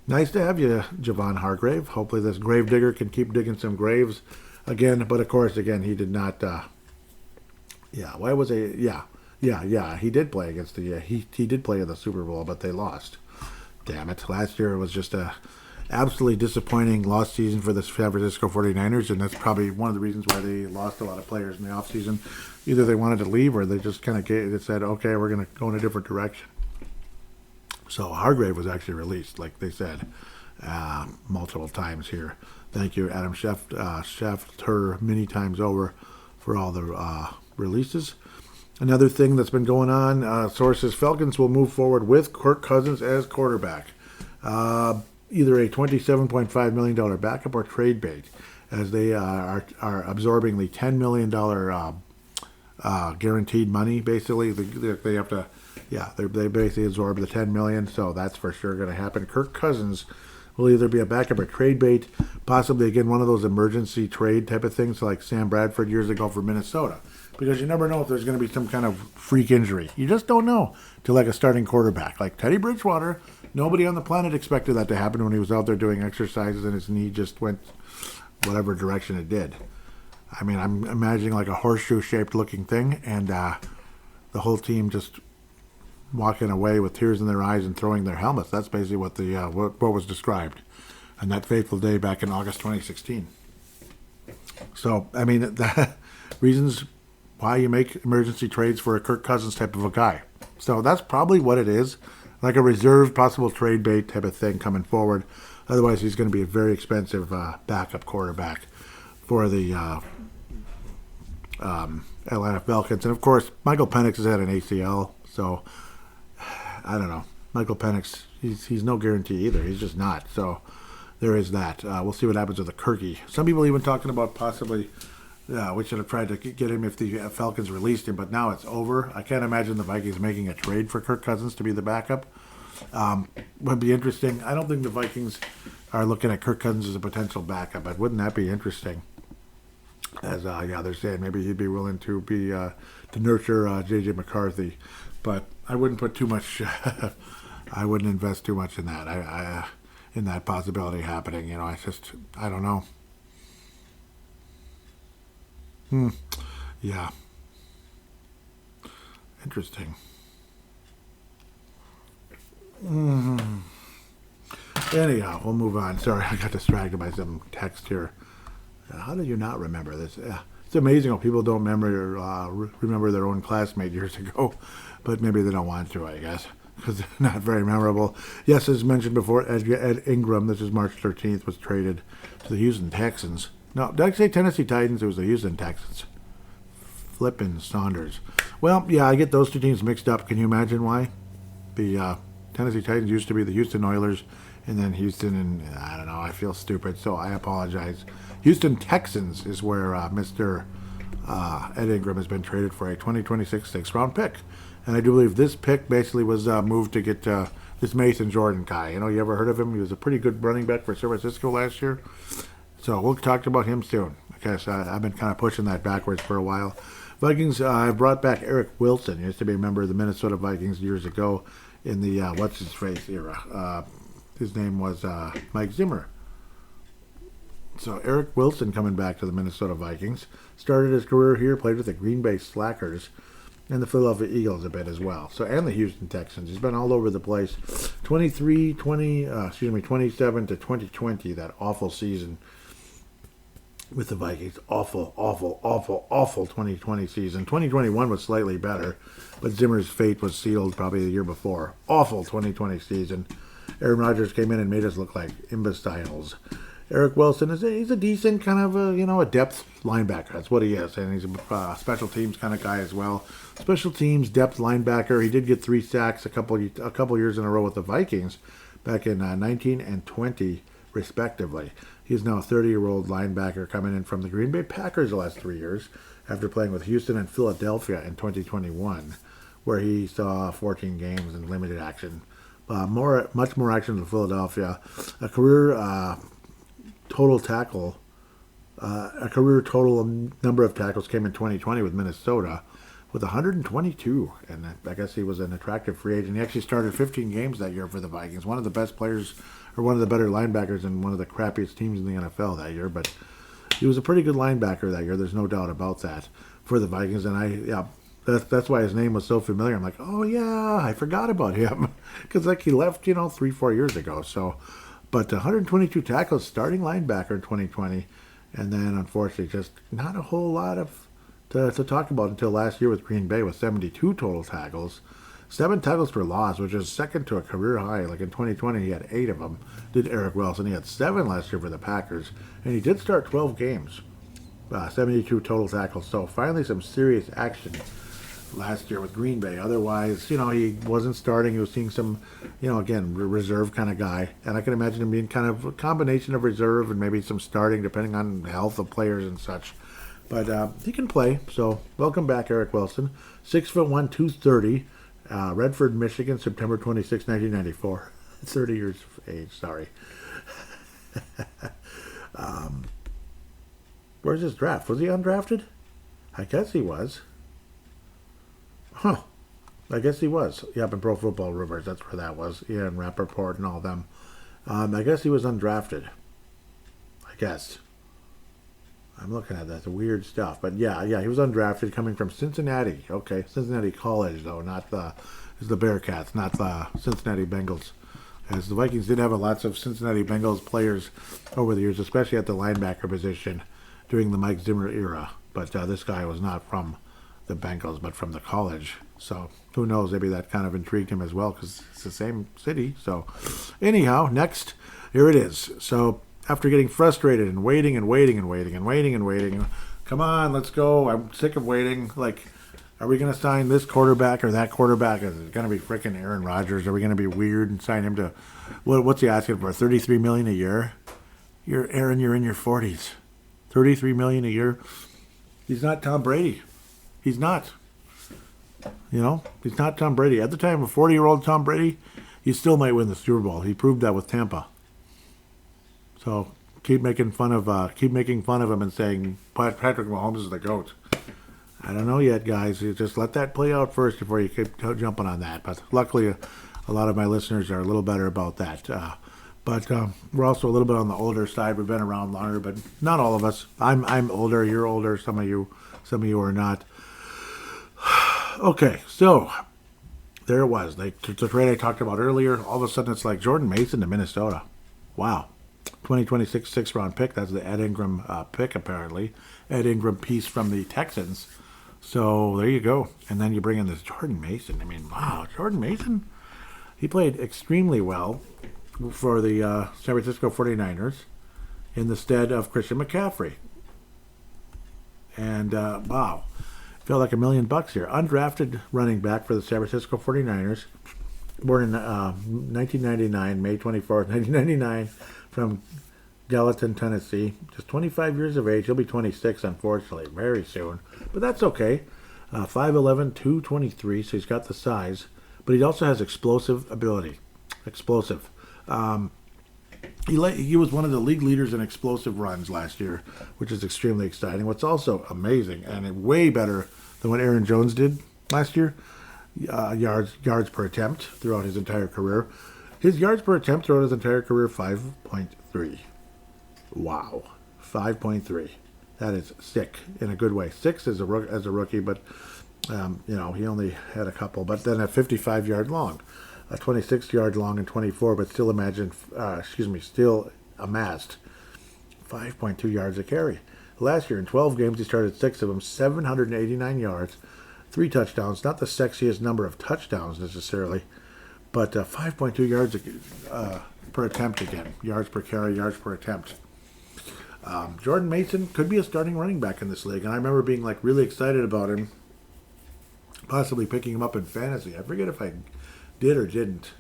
nice to have you, Javon Hargrave. Hopefully this grave digger can keep digging some graves again. But of course, again, he did not. Why was he? Yeah. He did play against the. He did play in the Super Bowl, but they lost. Damn it! Last year it was just a absolutely disappointing lost season for the San Francisco 49ers, and that's probably one of the reasons why they lost a lot of players in the offseason. Either they wanted to leave, or they just kind of said, "Okay, we're going to go in a different direction." So Hargrave was actually released, like they said, multiple times here. Thank you, Adam Schefter, many times over for all the releases. Another thing that's been going on, sources, Falcons will move forward with Kirk Cousins as quarterback. Either a $27.5 million backup or trade bait, as they are absorbing the $10 million guaranteed money, basically. They have to, they basically absorb the $10 million, so that's for sure going to happen. Kirk Cousins will either be a backup or trade bait, possibly, again, one of those emergency trade type of things like Sam Bradford years ago for Minnesota. Because you never know if there's going to be some kind of freak injury. You just don't know to like a starting quarterback. Like Teddy Bridgewater, nobody on the planet expected that to happen when he was out there doing exercises and his knee just went whatever direction it did. I mean, I'm imagining like a horseshoe-shaped looking thing, and the whole team just walking away with tears in their eyes and throwing their helmets. That's basically what the what was described on that fateful day back in August 2016. So, I mean, the reasons why you make emergency trades for a Kirk Cousins type of a guy. So that's probably what it is, like a reserve possible trade bait type of thing coming forward. Otherwise, he's going to be a very expensive backup quarterback for the Atlanta Falcons. And, of course, Michael Penix has had an ACL, so I don't know. Michael Penix, he's no guarantee either. He's just not. So there is that. We'll see what happens with the Kirky. Some people even talking about possibly we should have tried to get him if the Falcons released him, but now it's over. I can't imagine the Vikings making a trade for Kirk Cousins to be the backup. Would be interesting. I don't think the Vikings are looking at Kirk Cousins as a potential backup, but wouldn't that be interesting? As they're saying maybe he'd be willing to be to nurture J.J. McCarthy, but I wouldn't put too much. I wouldn't invest too much in that. I in that possibility happening. You know, I don't know. Yeah. Interesting. Anyhow, we'll move on. Sorry, I got distracted by some text here. How did you not remember this? It's amazing how people don't remember their own classmate years ago, but maybe they don't want to, I guess, because they're not very memorable. Yes, as mentioned before, Ed Ingram, this is March 13th, was traded to the Houston Texans. No, did I say Tennessee Titans? It was the Houston Texans. Flippin' Saunders. Well, yeah, I get those two teams mixed up. Can you imagine why? The Tennessee Titans used to be the Houston Oilers, and then Houston, and I don't know, I feel stupid, so I apologize. Houston Texans is where Mr. Ed Ingram has been traded for a 2026 sixth-round pick. And I do believe this pick basically was moved to get this Mason Jordan guy. You know, you ever heard of him? He was a pretty good running back for San Francisco last year. So we'll talk about him soon. I guess I've been kind of pushing that backwards for a while. Vikings have brought back Eric Wilson. He used to be a member of the Minnesota Vikings years ago in the what's-his-face era. His name was Mike Zimmer. So Eric Wilson coming back to the Minnesota Vikings. Started his career here, played with the Green Bay Slackers and the Philadelphia Eagles a bit as well. So, and the Houston Texans. He's been all over the place. 27 to 2020, that awful season with the Vikings. Awful 2020 season. 2021 was slightly better, but Zimmer's fate was sealed probably the year before. Awful 2020 season. Aaron Rodgers came in and made us look like imbeciles. And Zimmer, 2021 was slightly better, but Zimmer's fate was sealed probably the year before. Awful 2020 season. 2021 was slightly better, but Zimmer's fate was sealed probably the year before. Awful 2020 season. Eric Wilson he's a decent kind of a depth linebacker. That's what he is, and he's a special teams kind of guy as well. Special teams depth linebacker. He did get 3 sacks a couple years in a row with the Vikings back in 19 and 20 respectively. He's now a 30-year-old linebacker coming in from the Green Bay Packers the last 3 years after playing with Houston and Philadelphia in 2021, where he saw 14 games in limited action. Much more action than Philadelphia. A career total number of tackles came in 2020 with Minnesota with 122, and I guess he was an attractive free agent. He actually started 15 games that year for the Vikings. One of the best players, or one of the better linebackers in one of the crappiest teams in the NFL that year, but he was a pretty good linebacker that year. There's no doubt about that for the Vikings, and that's why his name was so familiar. I'm like, oh yeah, I forgot about him because he left 3-4 years ago. So, but 122 tackles, starting linebacker in 2020, and then unfortunately just not a whole lot to talk about until last year with Green Bay with 72 total tackles. 7 tackles for loss, which is second to a career high. Like in 2020, he had 8 of them. Did Eric Wilson? He had 7 last year for the Packers, and he did start 12 games. 72 total tackles. So finally, some serious action last year with Green Bay. Otherwise, he wasn't starting. He was seeing some, again, reserve kind of guy. And I can imagine him being kind of a combination of reserve and maybe some starting, depending on the health of players and such. But he can play. So welcome back, Eric Wilson. 6'1", 230. Redford, Michigan, September 26, 1994. 30 years of age, sorry. Where's his draft? Was he undrafted? I guess he was. Huh. I guess he was. Yep, in Pro Football Rumors, that's where that was. Yeah, and Rappaport and all them. I guess he was undrafted. I guess. I'm looking at that. The weird stuff. But yeah, he was undrafted coming from Cincinnati. Okay, Cincinnati College, though, not the Bearcats, not the Cincinnati Bengals. As the Vikings did have lots of Cincinnati Bengals players over the years, especially at the linebacker position during the Mike Zimmer era. But this guy was not from the Bengals, but from the college. So who knows? Maybe that kind of intrigued him as well because it's the same city. So anyhow, next, here it is. So after getting frustrated and waiting, come on, let's go. I'm sick of waiting. Like, are we going to sign this quarterback or that quarterback? Is it going to be freaking Aaron Rodgers? Are we going to be weird and sign him to, what's he asking for, $33 million a year? You're in your 40s. $33 million a year? He's not Tom Brady. He's not. He's not Tom Brady. At the time, a 40-year-old Tom Brady, he still might win the Super Bowl. He proved that with Tampa. So keep making fun of him and saying Patrick Mahomes is the GOAT. I don't know yet, guys. You just let that play out first before you keep jumping on that. But luckily, a lot of my listeners are a little better about that. But we're also a little bit on the older side. We've been around longer, but not all of us. I'm older. You're older. Some of you are not. Okay, so there it was. The trade I talked about earlier. All of a sudden, it's like Jordan Mason to Minnesota. Wow. 2026 6th-round pick. That's the Ed Ingram pick, apparently. Ed Ingram piece from the Texans. So there you go. And then you bring in this Jordan Mason. I mean, wow, Jordan Mason? He played extremely well for the San Francisco 49ers in the stead of Christian McCaffrey. And, wow. Felt like $1 million here. Undrafted running back for the San Francisco 49ers. Born in 1999, May 24th, 1999, from Gallatin, Tennessee. Just 25 years of age. He'll be 26, unfortunately, very soon. But that's okay. 5'11", 223, so he's got the size. But he also has explosive ability. Explosive. He was one of the league leaders in explosive runs last year, which is extremely exciting. What's also amazing, and way better than what Aaron Jones did last year, yards per attempt throughout his entire career. His yards per attempt throughout his entire career, 5.3. Wow, 5.3. That is sick in a good way. 6 as a rookie, but he only had a couple. But then a 55-yard long, a 26-yard long, and 24. But still still amassed 5.2 yards a carry. Last year in 12 games, he started 6 of them, 789 yards, 3 touchdowns. Not the sexiest number of touchdowns necessarily, but 5.2 yards per attempt again. Yards per carry, yards per attempt. Jordan Mason could be a starting running back in this league, and I remember being like really excited about him, possibly picking him up in fantasy. I forget if I did or didn't.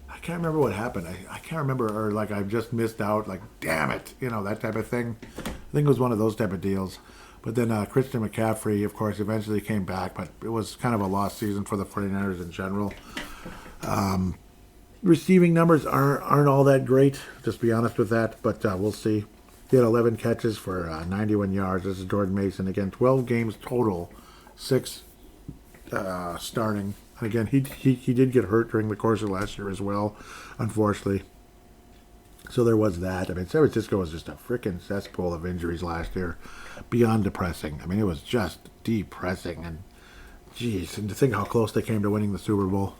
I can't remember what happened. I can't remember, or like I just missed out, like damn it, that type of thing. I think it was one of those type of deals. But then Christian McCaffrey, of course, eventually came back, but it was kind of a lost season for the 49ers in general. Receiving numbers aren't all that great, just be honest with that, but we'll see. He had 11 catches for 91 yards. This is Jordan Mason. Again, 12 games total, 6 starting. And again, he did get hurt during the course of last year as well, unfortunately. So there was that. I mean, San Francisco was just a freaking cesspool of injuries last year. Beyond depressing. I mean, it was just depressing. And, geez, and to think how close they came to winning the Super Bowl.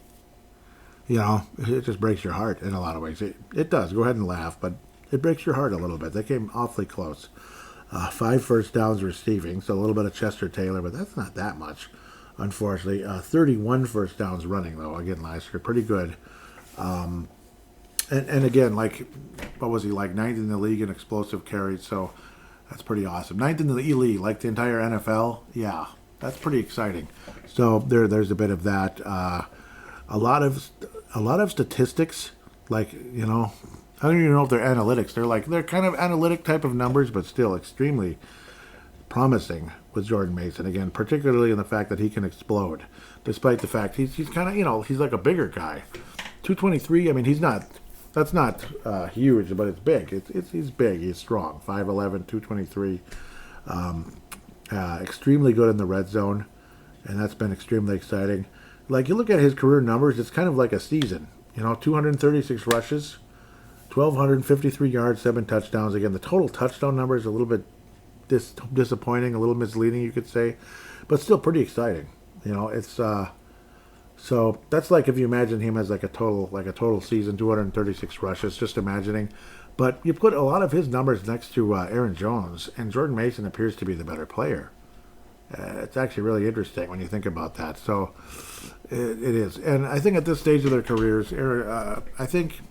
It just breaks your heart in a lot of ways. It does. Go ahead and laugh, but it breaks your heart a little bit. They came awfully close. 5 first downs receiving, so a little bit of Chester Taylor, but that's not that much, unfortunately. 31 first downs running, though, again, last year. Pretty good. And again, like, what was he, like 9th in the league in explosive carries, so that's pretty awesome. 9th in the league, like the entire NFL. Yeah, that's pretty exciting. So there's a bit of that. A lot of statistics, like, I don't even know if they're analytics. They're kind of analytic type of numbers, but still extremely promising with Jordan Mason. Again, particularly in the fact that he can explode, despite the fact he's kind of, he's like a bigger guy. 223, I mean, that's not huge, but it's big. He's big, he's strong. 5'11", 223. Extremely good in the red zone, and that's been extremely exciting. Like, you look at his career numbers, it's kind of like a season. 236 rushes, 1,253 yards, 7 touchdowns. Again, the total touchdown number is a little bit disappointing, a little misleading, you could say, but still pretty exciting. It's so that's like if you imagine him as like a total season, 236 rushes, just imagining. But you put a lot of his numbers next to Aaron Jones, and Jordan Mason appears to be the better player. It's actually really interesting when you think about that. So it is, and I think at this stage of their careers, I think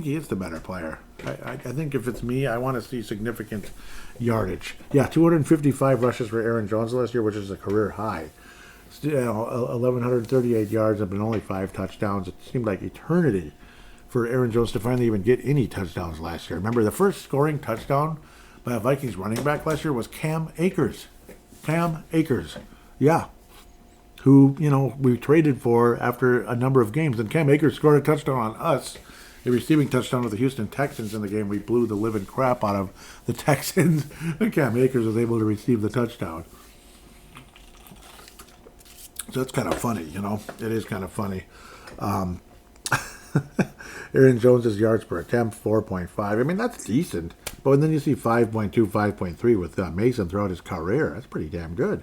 he is the better player. I think if it's me, I want to see significant yardage. Yeah, 255 rushes for Aaron Jones last year, which is a career high. 1,138 yards and only 5 touchdowns. It seemed like eternity for Aaron Jones to finally even get any touchdowns last year. Remember, the first scoring touchdown by a Vikings running back last year was Cam Akers. Yeah. Who, we traded for after a number of games. And Cam Akers scored a touchdown on us, a receiving touchdown with the Houston Texans in the game. We blew the living crap out of the Texans. And Cam Akers was able to receive the touchdown. So it's kind of funny, It is kind of funny. Aaron Jones' yards per attempt, 4.5. I mean, that's decent. But then you see 5.2, 5.3 with Mason throughout his career. That's pretty damn good.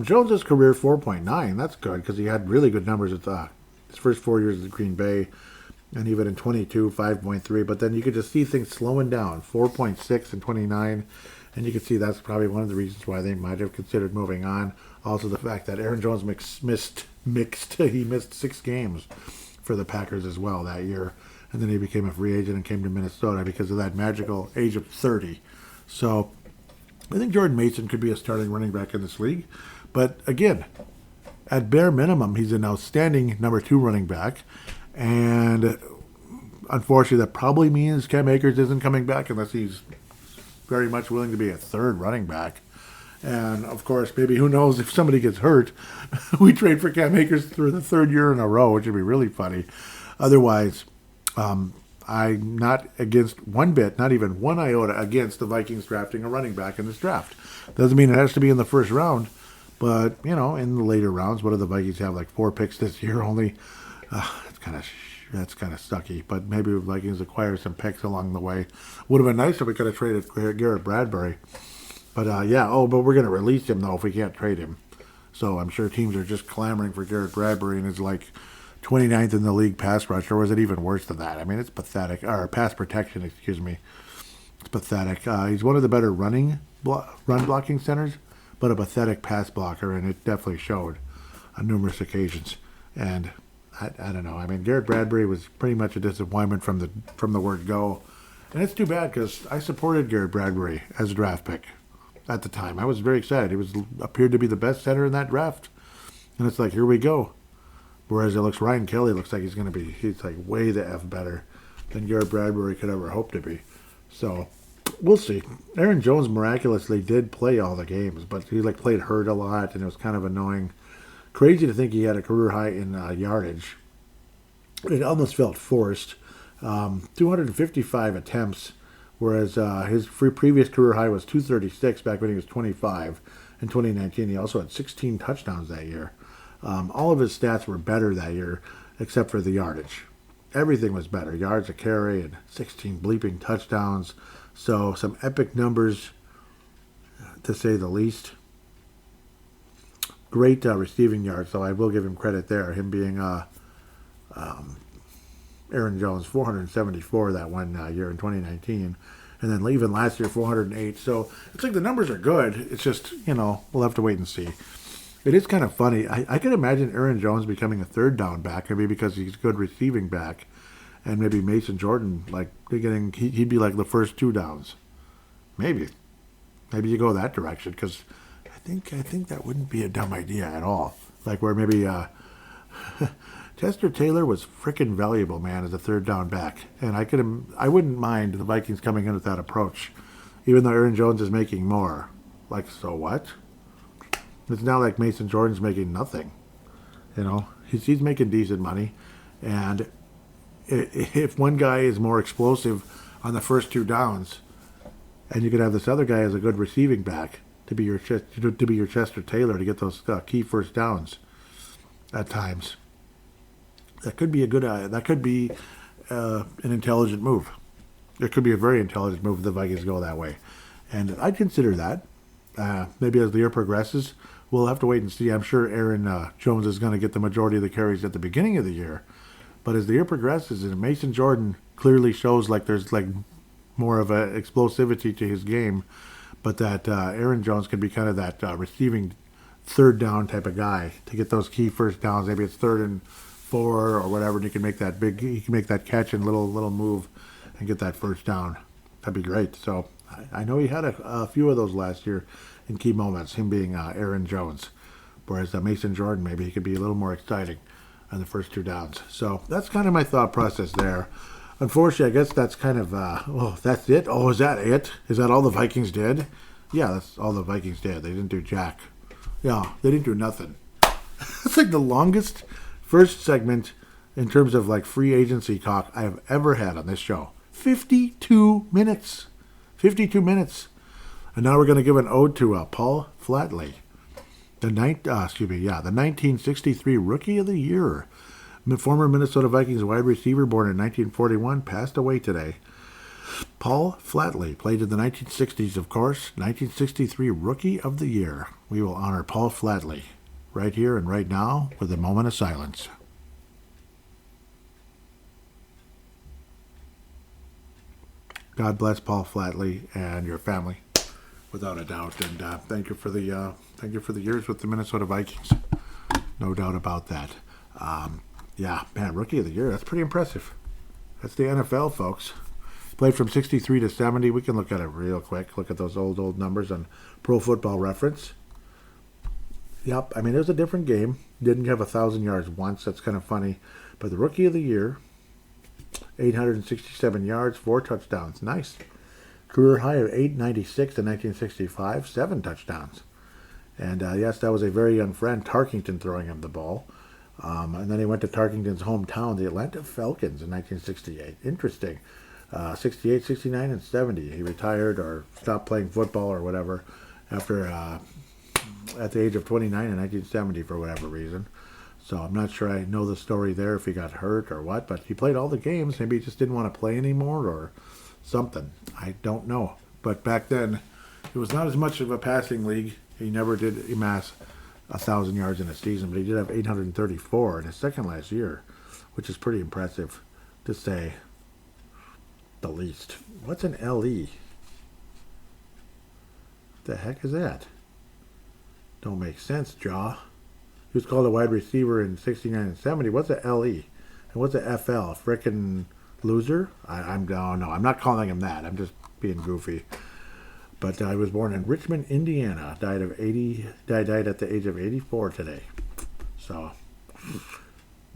Jones' career, 4.9. That's good because he had really good numbers at his first 4 years at Green Bay. And even in 22, 5.3. But then you could just see things slowing down, 4.6 and 29. And you can see that's probably one of the reasons why they might have considered moving on. Also, the fact that Aaron Jones missed 6 games for the Packers as well that year. And then he became a free agent and came to Minnesota because of that magical age of 30. So I think Jordan Mason could be a starting running back in this league. But again, at bare minimum, he's an outstanding number 2 running back. And unfortunately, that probably means Cam Akers isn't coming back unless he's very much willing to be a third running back. And, of course, maybe who knows if somebody gets hurt, we trade for Cam Akers through the 3rd year in a row, which would be really funny. Otherwise, I'm not against one bit, not even one iota against the Vikings drafting a running back in this draft. Doesn't mean it has to be in the first round, but, in the later rounds, what do the Vikings have, like 4 picks this year only? That's kind of sucky, but maybe the Vikings acquire some picks along the way. Would have been nice if we could have traded Garrett Bradbury. But, but we're going to release him, though, if we can't trade him. So I'm sure teams are just clamoring for Garrett Bradbury, and it's like 29th in the league pass rush, or was it even worse than that? I mean, it's pathetic. Or pass protection, excuse me. It's pathetic. He's one of the better run blocking centers, but a pathetic pass blocker, and it definitely showed on numerous occasions. And I don't know. I mean, Garrett Bradbury was pretty much a disappointment from the word go. And it's too bad because I supported Garrett Bradbury as a draft pick at the time. I was very excited. He appeared to be the best center in that draft. And it's like, here we go. Whereas Ryan Kelly looks like he's like way the F better than Garrett Bradbury could ever hope to be. So we'll see. Aaron Jones miraculously did play all the games, but he played hurt a lot, and it was kind of annoying. Crazy to think he had a career high in yardage. It almost felt forced. 255 attempts, whereas his previous career high was 236 back when he was 25. In 2019, he also had 16 touchdowns that year. All of his stats were better that year, except for the yardage. Everything was better. Yards a carry and 16 bleeping touchdowns. So some epic numbers, to say the least. Great receiving yards, so I will give him credit there. Him being Aaron Jones, 474 that one year in 2019. And then even last year, 408. So it's like the numbers are good. It's just, we'll have to wait and see. It is kind of funny. I can imagine Aaron Jones becoming a third down back, maybe because he's a good receiving back. And maybe Mason Jordan, he'd be like the first 2 downs. Maybe you go that direction, because I think that wouldn't be a dumb idea at all. Like where maybe Chester Taylor was freaking valuable, man, as a third down back. And I wouldn't mind the Vikings coming in with that approach, even though Aaron Jones is making more. So what? It's not like Mason Jordan's making nothing. He's making decent money. And if one guy is more explosive on the first 2 downs, and you could have this other guy as a good receiving back to be your Chester Taylor to get those key first downs at times, that could be an intelligent move. It could be a very intelligent move if the Vikings go that way, and I'd consider that. Maybe as the year progresses, we'll have to wait and see. I'm sure Aaron Jones is going to get the majority of the carries at the beginning of the year. But as the year progresses, and Mason Jordan clearly shows there's more of a explosivity to his game, but that Aaron Jones can be kind of that receiving third down type of guy to get those key first downs. Maybe it's 3rd and 4 or whatever, and he can make that catch and little move and get that first down. That'd be great. So I know he had a few of those last year in key moments, him being Aaron Jones. Whereas Mason Jordan, maybe he could be a little more exciting on the first 2 downs. So that's kind of my thought process there. Unfortunately, I guess that's kind of, that's it? Oh, is that it? Is that all the Vikings did? Yeah, that's all the Vikings did. They didn't do jack. Yeah, they didn't do nothing. It's like the longest first segment in terms of free agency talk I have ever had on this show. 52 minutes. 52 minutes. And now we're going to give an ode to Paul Flatley. The 1963 Rookie of the Year. Former Minnesota Vikings wide receiver born in 1941, passed away today. Paul Flatley played in the 1960s, of course. 1963 Rookie of the Year. We will honor Paul Flatley right here and right now with a moment of silence. God bless Paul Flatley and your family, without a doubt. And thank you for the years with the Minnesota Vikings. No doubt about that. Rookie of the Year. That's pretty impressive. That's the NFL, folks. Played from 63 to 70. We can look at it real quick. Look at those old numbers on Pro Football Reference. Yep, it was a different game. Didn't have 1,000 yards once. That's kind of funny. But the Rookie of the Year, 867 yards, 4 touchdowns. Nice. Career high of 896 in 1965, 7 touchdowns. And yes, that was a very young friend, Tarkington, throwing him the ball. And then he went to Tarkington's hometown, the Atlanta Falcons, in 1968. Interesting. 68, 69, and 70. He retired or stopped playing football or whatever after at the age of 29 in 1970 for whatever reason. So I'm not sure I know the story there, if he got hurt or what, but he played all the games. Maybe he just didn't want to play anymore or something. I don't know. But back then, it was not as much of a passing league. He never did amass 1,000 yards in a season, but he did have 834 in his second last year, which is pretty impressive to say the least. What's an LE? The heck is that? Don't make sense, Jaw. He was called a wide receiver in 69 and 70. What's a LE? And what's a FL? Frickin' loser. I'm no, I'm not calling him that. I'm just being goofy. But he was born in Richmond, Indiana. Died at the age of 84 today. So,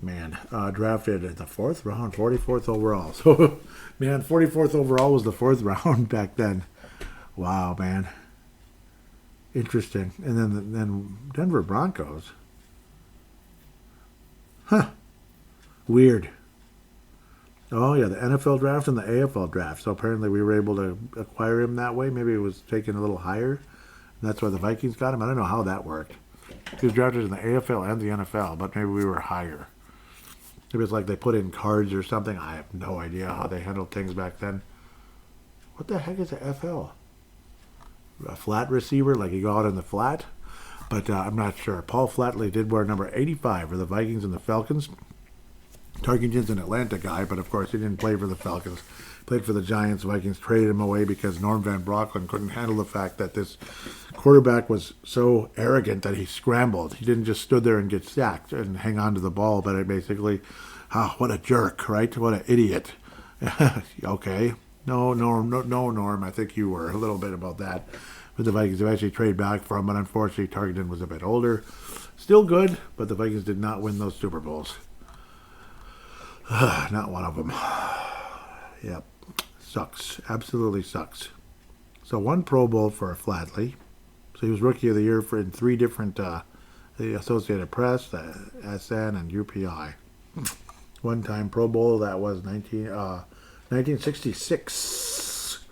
man, drafted in the 4th round, 44th overall. So, man, 44th overall was the 4th round back then. Wow, man. Interesting. And then Denver Broncos. Huh. Weird. Oh, yeah, the NFL draft and the AFL draft. So apparently we were able to acquire him that way. Maybe it was taken a little higher. And that's why the Vikings got him. I don't know how that worked. He was drafted in the AFL and the NFL, but maybe we were higher. Maybe it's like they put in cards or something. I have no idea how they handled things back then. What the heck is a FL? A flat receiver, like you go out in the flat? But I'm not sure. Paul Flatley did wear number 85 for the Vikings and the Falcons. Tarkenton's an Atlanta guy, but of course he didn't play for the Falcons. Played for the Giants. Vikings traded him away because Norm Van Brocklin couldn't handle the fact that this quarterback was so arrogant that he scrambled. He didn't just stood there and get sacked and hang on to the ball, but it basically, what a jerk, right? What an idiot. Okay. No, Norm. I think you were a little bit about that. But the Vikings eventually traded back for him, but unfortunately Tarkenton was a bit older. Still good, but the Vikings did not win those Super Bowls. Not one of them. Yep. Sucks. Absolutely sucks. So one Pro Bowl for Flatley. So he was Rookie of the Year in 3 different, the Associated Press, the SN, and UPI. One-time Pro Bowl, that was 1966.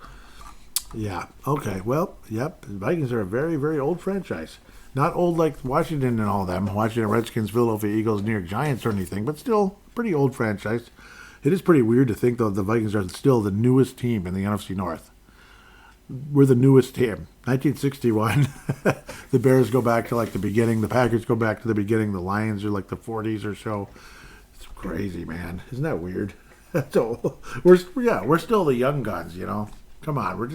Yeah. Okay. Well, yep. The Vikings are a very, very old franchise. Not old like Washington and all them. Washington Redskins, Philadelphia Eagles, New York Giants or anything, but still pretty old franchise. It is pretty weird to think, though, the Vikings are still the newest team in the NFC North. We're the newest team. 1961. The Bears go back to like the beginning. The Packers go back to the beginning. The Lions are like the 40s or so. It's crazy, man. Isn't that weird? So we're still the young guns, you know. Come on, we're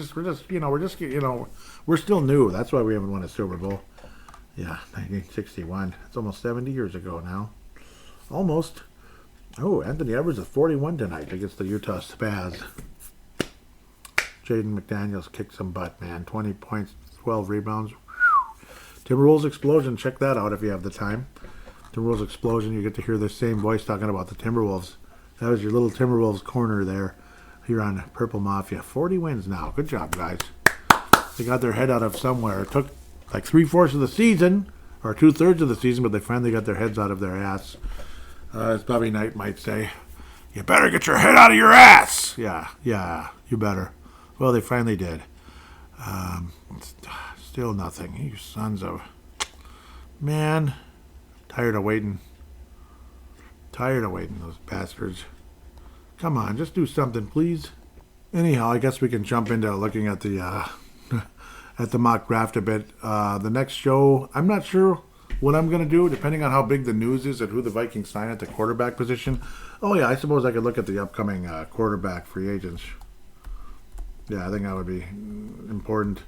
still new. That's why we haven't won a Super Bowl. Yeah, 1961. It's almost 70 years ago now. Almost. Oh, Anthony Edwards is 41 tonight against the Utah Spaz. Jaden McDaniels kicked some butt, man. 20 points, 12 rebounds. Timberwolves Explosion. Check that out if you have the time. Timberwolves Explosion. You get to hear the same voice talking about the Timberwolves. That was your little Timberwolves corner there here on Purple Mafia. 40 wins now. Good job, guys. They got their head out of somewhere. It took like 3/4 of the season, or 2/3 of the season, but they finally got their heads out of their ass. As Bobby Knight might say, you better get your head out of your ass. Yeah, you better. Well, they finally did. Still nothing. You sons of... Man, tired of waiting. Those bastards. Come on, just do something, please. Anyhow, I guess we can jump into looking at the at the mock draft a bit. The next show, I'm not sure what I'm going to do, depending on how big the news is and who the Vikings sign at the quarterback position. Oh, yeah, I suppose I could look at the upcoming quarterback free agents. Yeah, I think that would be important.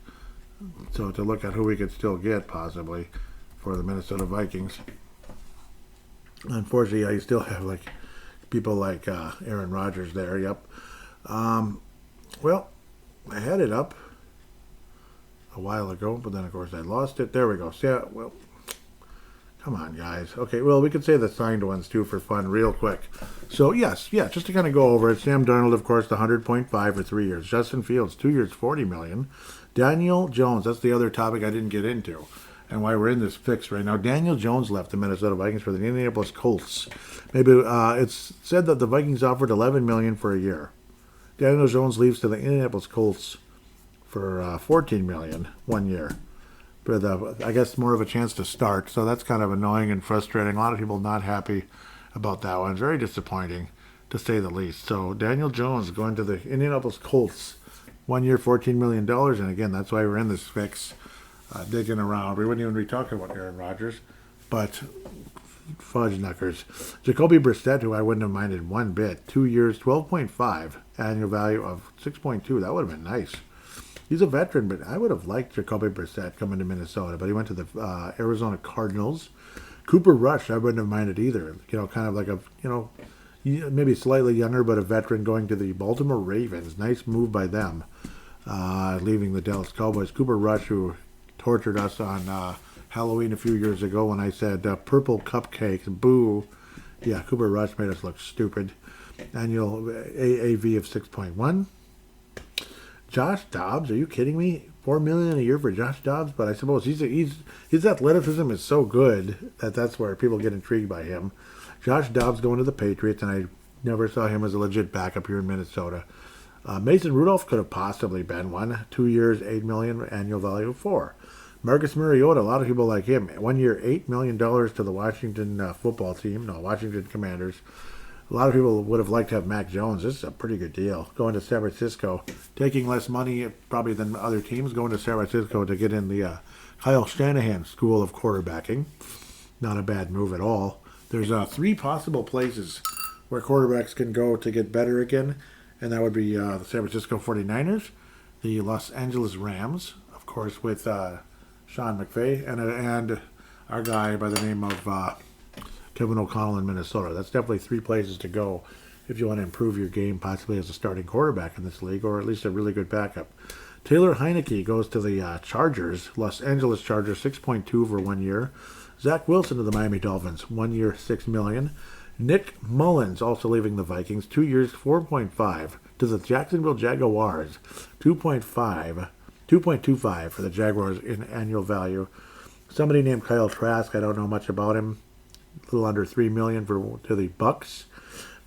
So to look at who we could still get, possibly, for the Minnesota Vikings. Unfortunately, you still have like people like Aaron Rodgers there. Yep. Well, I had it up a while ago, but then of course I lost it. There we go. See, well, come on, guys. Okay, well, we could say the signed ones too for fun, real quick. So yes, just to kind of go over it. Sam Darnold, of course, the 100.5 for 3 years. Justin Fields, 2 years, $40 million. Daniel Jones. That's the other topic I didn't get into, and why we're in this fix right now. Daniel Jones left the Minnesota Vikings for the Indianapolis Colts. Maybe it's said that the Vikings offered $11 million for a year. Daniel Jones leaves to the Indianapolis Colts for $14 million 1 year. But I guess more of a chance to start. So that's kind of annoying and frustrating. A lot of people not happy about that one. It's very disappointing, to say the least. So Daniel Jones going to the Indianapolis Colts. 1 year, $14 million. And again, that's why we're in this fix. Digging around. We wouldn't even be talking about Aaron Rodgers. But fudge knuckers. Jacoby Brissett, who I wouldn't have minded one bit. 2 years, 12.5. Annual value of 6.2. That would have been nice. He's a veteran, but I would have liked Jacoby Brissett coming to Minnesota. But he went to the Arizona Cardinals. Cooper Rush, I wouldn't have minded either. You know, kind of like a, maybe slightly younger, but a veteran going to the Baltimore Ravens. Nice move by them, leaving the Dallas Cowboys. Cooper Rush, who tortured us on Halloween a few years ago when I said purple cupcakes, boo. Yeah, Cooper Rush made us look stupid. Annual AAV of 6.1. Josh Dobbs, are you kidding me? $4 million a year for Josh Dobbs, but I suppose his athleticism is so good that's where people get intrigued by him. Josh Dobbs going to the Patriots, and I never saw him as a legit backup here in Minnesota. Mason Rudolph could have possibly been one. 2 years, $8 million, annual value of 4. Marcus Mariota, a lot of people like him. 1 year, $8 million to the Washington football team. No, Washington Commanders. A lot of people would have liked to have Mac Jones. This is a pretty good deal. Going to San Francisco, taking less money probably than other teams. Going to San Francisco to get in the Kyle Shanahan School of Quarterbacking. Not a bad move at all. There's 3 possible places where quarterbacks can go to get better again, and that would be the San Francisco 49ers, the Los Angeles Rams, of course, with Sean McVay, and our guy by the name of Kevin O'Connell in Minnesota. That's definitely 3 places to go if you want to improve your game, possibly as a starting quarterback in this league, or at least a really good backup. Taylor Heineke goes to the Chargers, Los Angeles Chargers, 6.2 for 1 year. Zach Wilson to the Miami Dolphins, 1 year, $6 million. Nick Mullins also leaving the Vikings, 2 years, 4.5 to the Jacksonville Jaguars, 2.25 for the Jaguars in annual value. Somebody named Kyle Trask, I don't know much about him. A little under $3 million to the Bucks.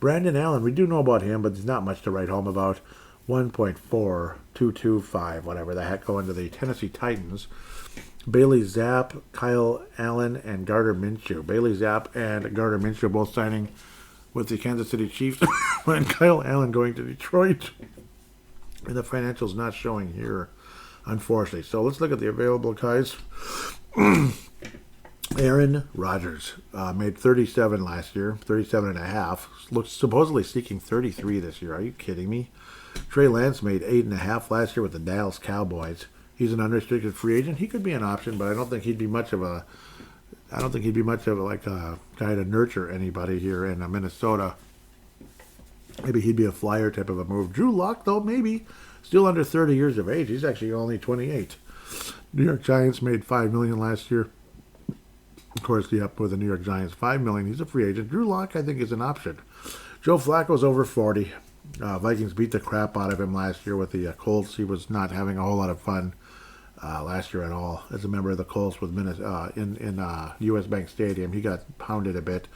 Brandon Allen, we do know about him, but there's not much to write home about. 1.4225, whatever the heck, going to the Tennessee Titans. Bailey Zapp, Kyle Allen, and Gardner Minshew. Bailey Zapp and Gardner Minshew both signing with the Kansas City Chiefs, and Kyle Allen going to Detroit. And the financials not showing here, unfortunately. So let's look at the available guys. Aaron Rodgers made 37 last year, 37 and a half. Looks supposedly seeking 33 this year. Are you kidding me? Trey Lance made 8.5 last year with the Dallas Cowboys. He's an unrestricted free agent. He could be an option, but I don't think he'd be much of a like a guy to nurture anybody here in Minnesota. Maybe he'd be a flyer type of a move. Drew Lock, though, maybe. Still under 30 years of age. He's actually only 28. New York Giants made $5 million last year. Of course, with the New York Giants, $5 million. He's a free agent. Drew Lock, I think, is an option. Joe Flacco's over 40. Vikings beat the crap out of him last year with the Colts. He was not having a whole lot of fun last year at all. As a member of the Colts with in U.S. Bank Stadium, he got pounded a bit.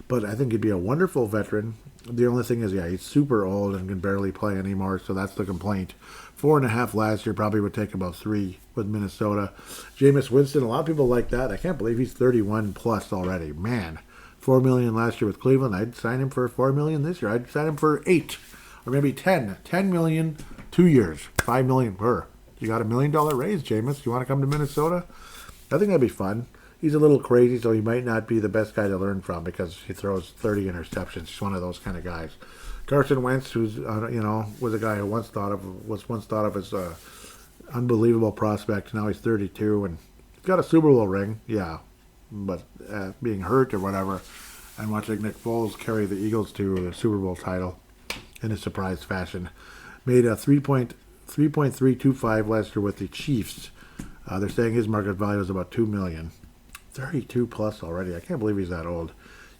But I think he'd be a wonderful veteran. The only thing is, he's super old and can barely play anymore, so that's the complaint. 4.5 last year, probably would take about 3 with Minnesota. Jameis Winston, a lot of people like that. I can't believe he's 31 plus already. Man, $4 million last year with Cleveland. I'd sign him for $4 million this year. I'd sign him for 8 or maybe 10. $10 million, 2 years, $5 million per. You got $1 million raise, Jameis. You want to come to Minnesota? I think that'd be fun. He's a little crazy, so he might not be the best guy to learn from because he throws 30 interceptions. He's one of those kind of guys. Carson Wentz, who's was a guy who was once thought of as a unbelievable prospect. Now he's 32 and he's got a Super Bowl ring, yeah, but being hurt or whatever, and watching Nick Foles carry the Eagles to a Super Bowl title in a surprise fashion, made a 3.325 last year with the Chiefs. They're saying his market value is about $2 million. 32 plus already. I can't believe he's that old.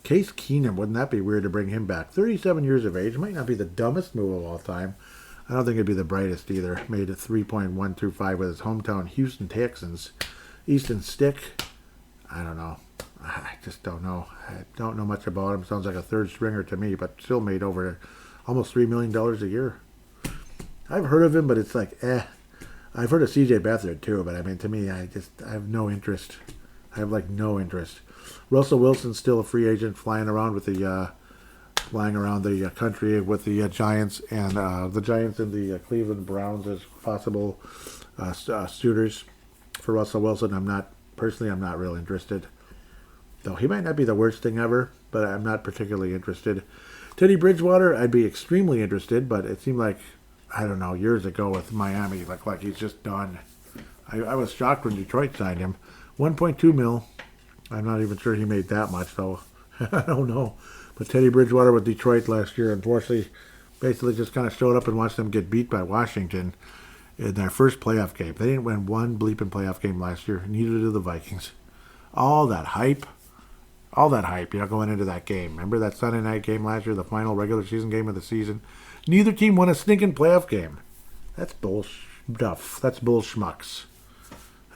Case Keenum, wouldn't that be weird to bring him back? 37 years of age. Might not be the dumbest move of all time. I don't think it'd be the brightest either. Made a 3.125 with his hometown Houston Texans. Easton Stick, I don't know. I just don't know. I don't know much about him. Sounds like a third stringer to me, but still made over almost $3 million a year. I've heard of him, but it's like, I've heard of C.J. Beathard too, but I mean, to me, I have no interest. I have no interest. Russell Wilson's still a free agent, flying around the country with the Giants, and the Giants and the Cleveland Browns as possible suitors for Russell Wilson. I'm not real interested. Though he might not be the worst thing ever, but I'm not particularly interested. Teddy Bridgewater, I'd be extremely interested, but it seemed like, I don't know, years ago with Miami, like he's just done. I was shocked when Detroit signed him. 1.2 mil. I'm not even sure he made that much, though. I don't know. But Teddy Bridgewater with Detroit last year, unfortunately, basically just kind of showed up and watched them get beat by Washington in their first playoff game. They didn't win one bleeping playoff game last year. Neither did the Vikings. All that hype, going into that game. Remember that Sunday night game last year, the final regular season game of the season? Neither team won a stinking playoff game. That's bull stuff. That's bull schmucks.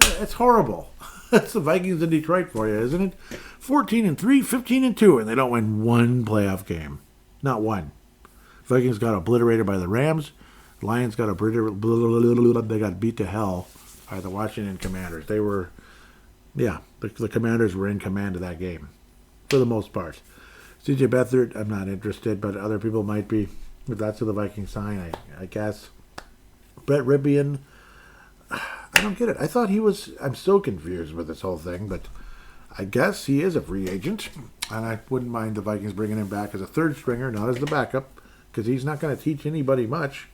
It's horrible. That's the Vikings in Detroit for you, isn't it? 14-3, 15-2, and they don't win one playoff game. Not one. Vikings got obliterated by the Rams. Lions got they got beat to hell by the Washington Commanders. They were, the Commanders were in command of that game for the most part. CJ Beathard, I'm not interested, but other people might be. If that's who the Vikings sign, I guess. Brett Ribbian, I don't get it. I thought he was. I'm so confused with this whole thing, but I guess he is a free agent, and I wouldn't mind the Vikings bringing him back as a third stringer, not as the backup, because he's not going to teach anybody much.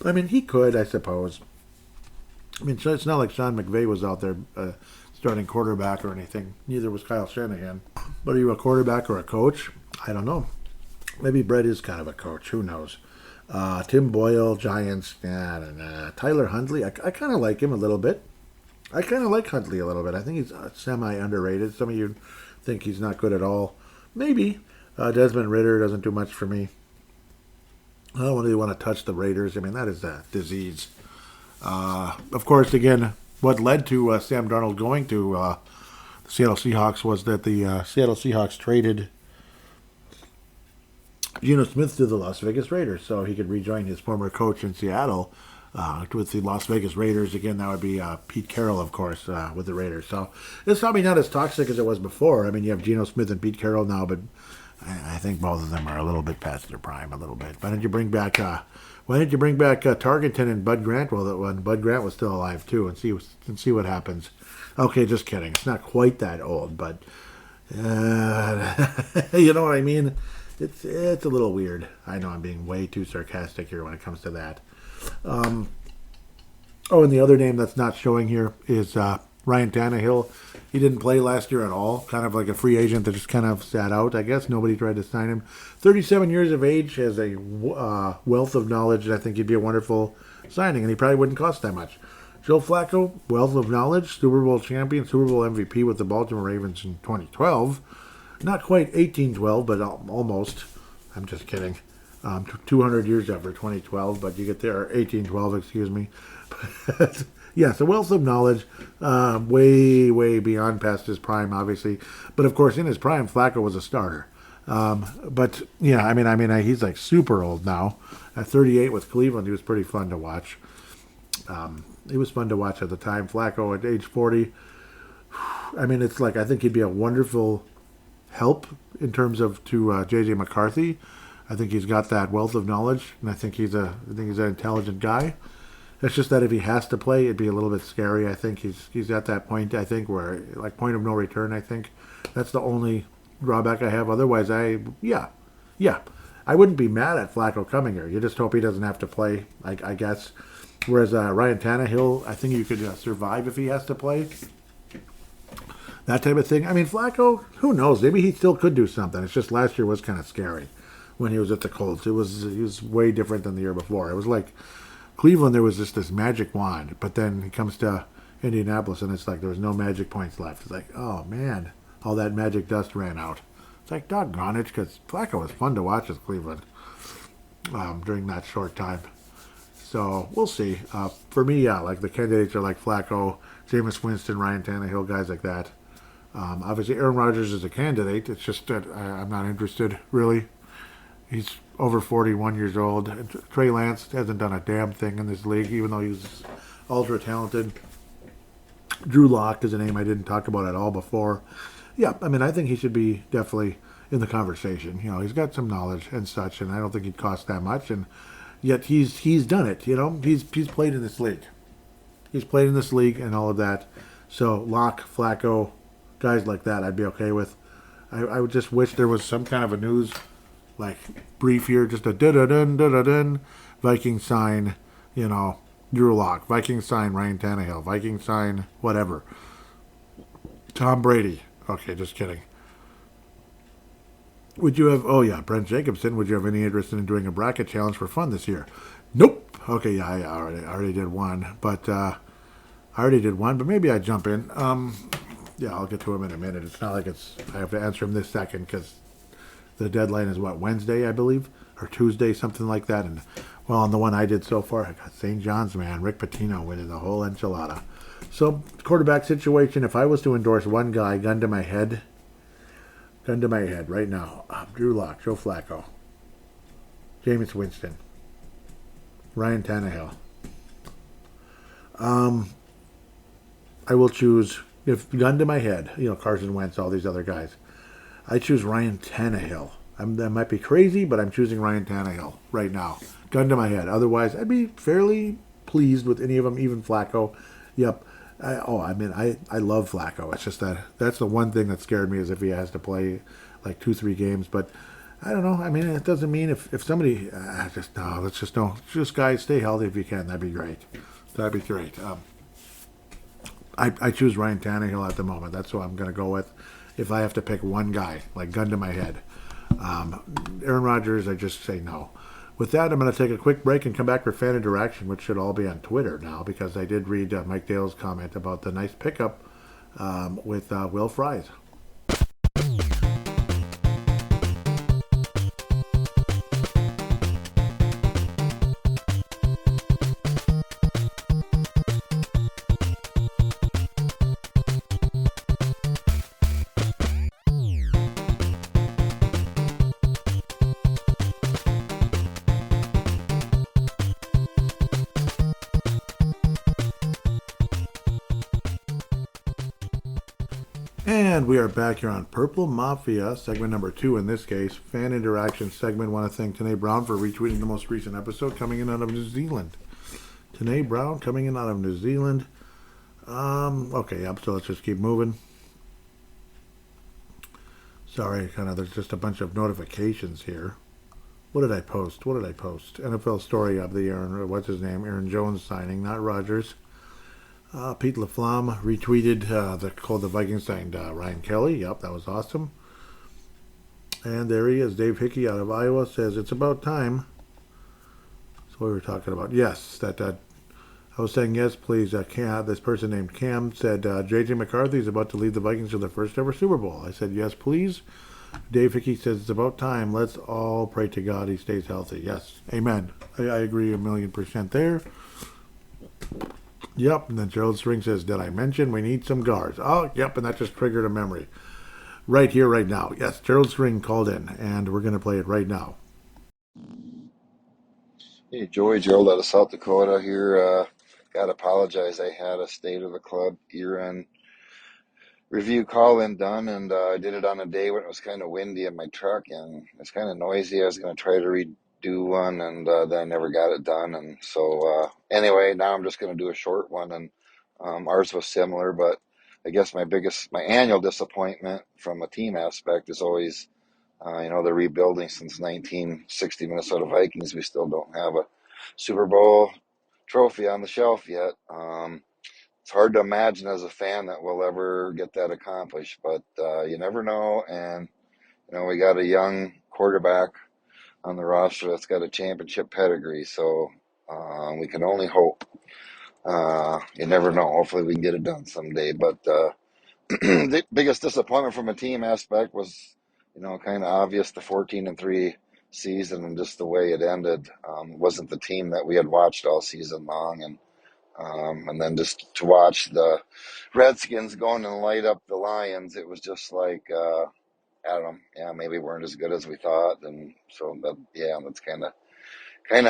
I mean, he could, I suppose. I mean, it's not like Sean McVay was out there starting quarterback or anything. Neither was Kyle Shanahan. But are you a quarterback or a coach? I don't know. Maybe Brett is kind of a coach. Who knows? Tim Boyle, Giants, Tyler Huntley. I kind of like him a little bit. I kind of like Huntley a little bit. I think he's semi-underrated. Some of you think he's not good at all. Maybe. Desmond Ridder doesn't do much for me. I don't really want to touch the Raiders. I mean, that is a disease. Of course, again, what led to Sam Darnold going to the Seattle Seahawks was that the Seattle Seahawks traded Geno Smith to the Las Vegas Raiders so he could rejoin his former coach in Seattle with the Las Vegas Raiders. Again, that would be Pete Carroll, of course, with the Raiders. So it's probably not as toxic as it was before. I mean, you have Geno Smith and Pete Carroll now, but I think both of them are a little bit past their prime, a little bit. Why didn't you bring back Tarkenton and Bud Grant? Well, when Bud Grant was still alive too, and see what happens. Okay, just kidding. It's not quite that old, but you know what I mean. It's a little weird. I know I'm being way too sarcastic here when it comes to that. And the other name that's not showing here is Ryan Tannehill. He didn't play last year at all. Kind of like a free agent that just kind of sat out, I guess. Nobody tried to sign him. 37 years of age, has a wealth of knowledge, and I think he'd be a wonderful signing, and he probably wouldn't cost that much. Joe Flacco, wealth of knowledge, Super Bowl champion, Super Bowl MVP with the Baltimore Ravens in 2012. Not quite 1812, but almost. I'm just kidding. 200 years after 2012, but you get there, 1812, excuse me. Yes, a wealth of knowledge, way, way beyond past his prime, obviously. But of course, in his prime, Flacco was a starter. But yeah, I mean, he's like super old now. At 38 with Cleveland, he was pretty fun to watch. He was fun to watch at the time. Flacco at age 40. I mean, it's like I think he'd be a wonderful help in terms of to J.J. McCarthy. I think he's got that wealth of knowledge, and I think he's an intelligent guy. It's just that if he has to play, it'd be a little bit scary. I think he's at that point, I think, where, like, point of no return, I think. That's the only drawback I have. Otherwise, I wouldn't be mad at Flacco coming here. You just hope he doesn't have to play, I guess. Whereas Ryan Tannehill, I think you could survive if he has to play. That type of thing. I mean, Flacco, who knows? Maybe he still could do something. It's just last year was kind of scary when he was at the Colts. He was way different than the year before. It was like Cleveland, there was just this magic wand, but then he comes to Indianapolis, and it's like there was no magic points left. It's like, oh, man, all that magic dust ran out. It's like, doggone it, because Flacco was fun to watch as Cleveland during that short time. So we'll see. For me, yeah, like the candidates are like Flacco, Jameis Winston, Ryan Tannehill, guys like that. Obviously, Aaron Rodgers is a candidate. It's just that I'm not interested, really. He's over 41 years old. Trey Lance hasn't done a damn thing in this league, even though he's ultra talented. Drew Lock is a name I didn't talk about at all before. Yeah, I mean, I think he should be definitely in the conversation. You know, he's got some knowledge and such, and I don't think he'd cost that much. And yet he's done it. You know, he's played in this league. He's played in this league and all of that. So Lock, Flacco, guys like that, I'd be okay with. I would just wish there was some kind of a news, like, brief here, just a da-da-dun, Vikings sign, you know, Drew Lock. Vikings sign Ryan Tannehill. Vikings sign whatever. Tom Brady. Okay, just kidding. Would you have? Oh yeah, Brent Jacobson. Would you have any interest in doing a bracket challenge for fun this year? Nope. Okay, yeah, I already did one, but I already did one, but maybe I jump in. Yeah, I'll get to him in a minute. It's not like I have to answer him this second because the deadline is what, Wednesday, I believe, or Tuesday, something like that. And well, on the one I did so far, I got St. John's man, Rick Pitino winning the whole enchilada. So quarterback situation. If I was to endorse one guy, gun to my head right now, Drew Lock, Joe Flacco, Jameis Winston, Ryan Tannehill. I will choose, if gun to my head, Carson Wentz, all these other guys. I choose Ryan Tannehill. That might be crazy, but I'm choosing Ryan Tannehill right now. Gun to my head. Otherwise, I'd be fairly pleased with any of them, even Flacco. Yep. I love Flacco. It's just that's the one thing that scared me is if he has to play like 2, 3 games. But I don't know. I mean, it doesn't mean if somebody just no, let's just no, just guys stay healthy if you can. That'd be great. That'd be great. I choose Ryan Tannehill at the moment. That's what I'm going to go with. If I have to pick one guy, like gun to my head, Aaron Rodgers, I just say no. With that, I'm going to take a quick break and come back for fan interaction, which should all be on Twitter now because I did read Mike Dale's comment about the nice pickup with Will Fries. And we are back here on Purple Mafia, segment number 2 in this case, fan interaction segment. Want to thank Tanae Brown for retweeting the most recent episode coming in out of New Zealand. Tanae Brown coming in out of New Zealand. Okay, yep, so let's just keep moving. Sorry, there's just a bunch of notifications here. What did I post? NFL story of the what's his name? Aaron Jones signing, not Rodgers. Pete LaFlamme retweeted the Vikings signed Ryan Kelly. Yep, that was awesome. And there he is. Dave Hickey out of Iowa says it's about time. That's what we were talking about. Yes, I was saying yes, please. This person named Cam said J.J. McCarthy is about to lead the Vikings to their first ever Super Bowl. I said yes, please. Dave Hickey says it's about time. Let's all pray to God he stays healthy. Yes, amen. I agree 1,000,000% there. Yep, and then Gerald String says, did I mention we need some guards? Oh, yep, and that just triggered a memory. Right here, right now. Yes, Gerald String called in, and we're going to play it right now. Hey, Joey, Gerald out of South Dakota here. Gotta apologize. I had a State of the Club year-end review call-in done, and I did it on a day when it was kind of windy in my truck, and it's kind of noisy. I was going to try to redo one, and then I never got it done. And so anyway, now I'm just going to do a short one, and ours was similar, but I guess my annual disappointment from a team aspect is always, the rebuilding since 1960 Minnesota Vikings. We still don't have a Super Bowl trophy on the shelf yet. It's hard to imagine as a fan that we'll ever get that accomplished, but you never know. And we got a young quarterback on the roster that's got a championship pedigree, so we can only hope. You never know. Hopefully, we can get it done someday. But the biggest disappointment from a team aspect was, kind of obvious, the 14-3 season and just the way it ended. Wasn't the team that we had watched all season long, and then just to watch the Redskins going and light up the Lions, it was just like, I don't know, yeah, maybe we weren't as good as we thought, and so that's kind of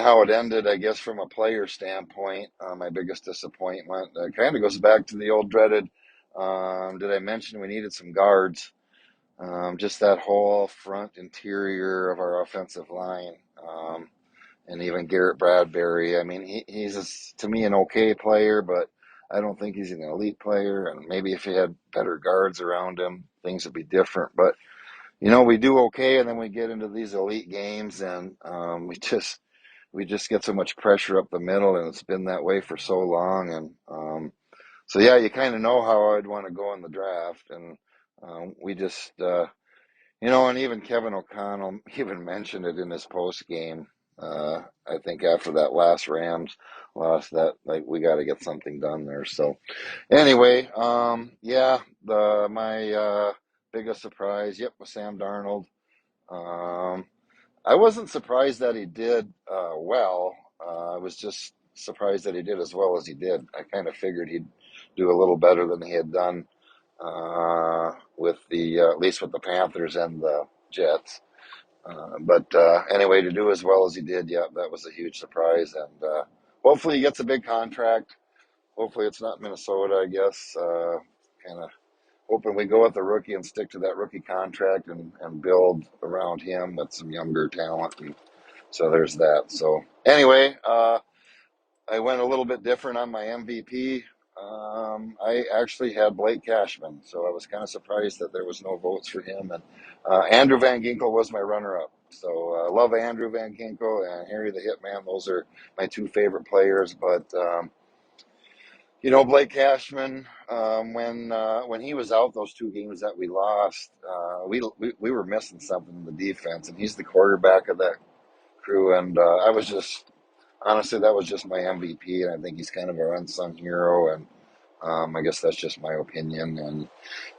how it ended, I guess, from a player standpoint. My biggest disappointment kind of goes back to the old dreaded. Did I mention we needed some guards? Just that whole front interior of our offensive line. And even Garrett Bradbury. I mean, he's to me an okay player, but I don't think he's an elite player. And maybe if he had better guards around him, things would be different. But we do okay, and then we get into these elite games, and we just get so much pressure up the middle, and it's been that way for so long. And so yeah, you kind of know how I'd want to go in the draft, and we just. And even Kevin O'Connell even mentioned it in his post game. I think after that last Rams loss, that like we got to get something done there. So anyway, yeah, the my biggest surprise, yep, was Sam Darnold. Um, I wasn't surprised that he did well. I was just surprised that he did as well as he did. I kind of figured he'd do a little better than he had done with the at least with the Panthers and the Jets. But anyway, to do as well as he did, yeah, that was a huge surprise. And hopefully he gets a big contract. Hopefully it's not Minnesota, I guess. Kind of hoping we go with the rookie and stick to that rookie contract and build around him with some younger talent. And so there's that. So anyway, I went a little bit different on my MVP. I actually had Blake Cashman, so I was kind of surprised that there was no votes for him. And Andrew Van Ginkel was my runner-up. So I love Andrew Van Ginkel and Harry the Hitman. Those are my two favorite players. But Blake Cashman, when he was out those two games that we lost, we were missing something in the defense, and he's the quarterback of that crew. And I was just honestly, that was just my MVP, and I think he's kind of our unsung hero. And I guess that's just my opinion. And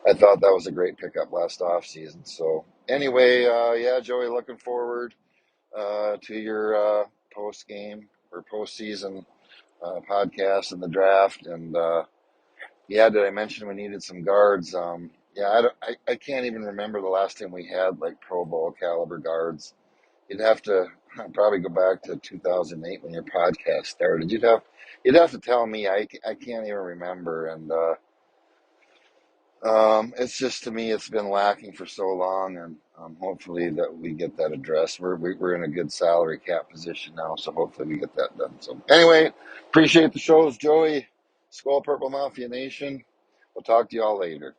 I thought that was a great pickup last offseason. So anyway, yeah, Joey, looking forward to your post game or postseason podcast and the draft. And yeah, did I mention we needed some guards? Yeah, I can't even remember the last time we had like Pro Bowl caliber guards. You'd have to probably go back to 2008 when your podcast started. You'd have to tell me. I can't even remember. And it's just, to me, it's been lacking for so long, and hopefully that we get that addressed. We're in a good salary cap position now, so hopefully we get that done. So anyway, appreciate the shows, Joey. Skull Purple Mafia Nation. We'll talk to you all later.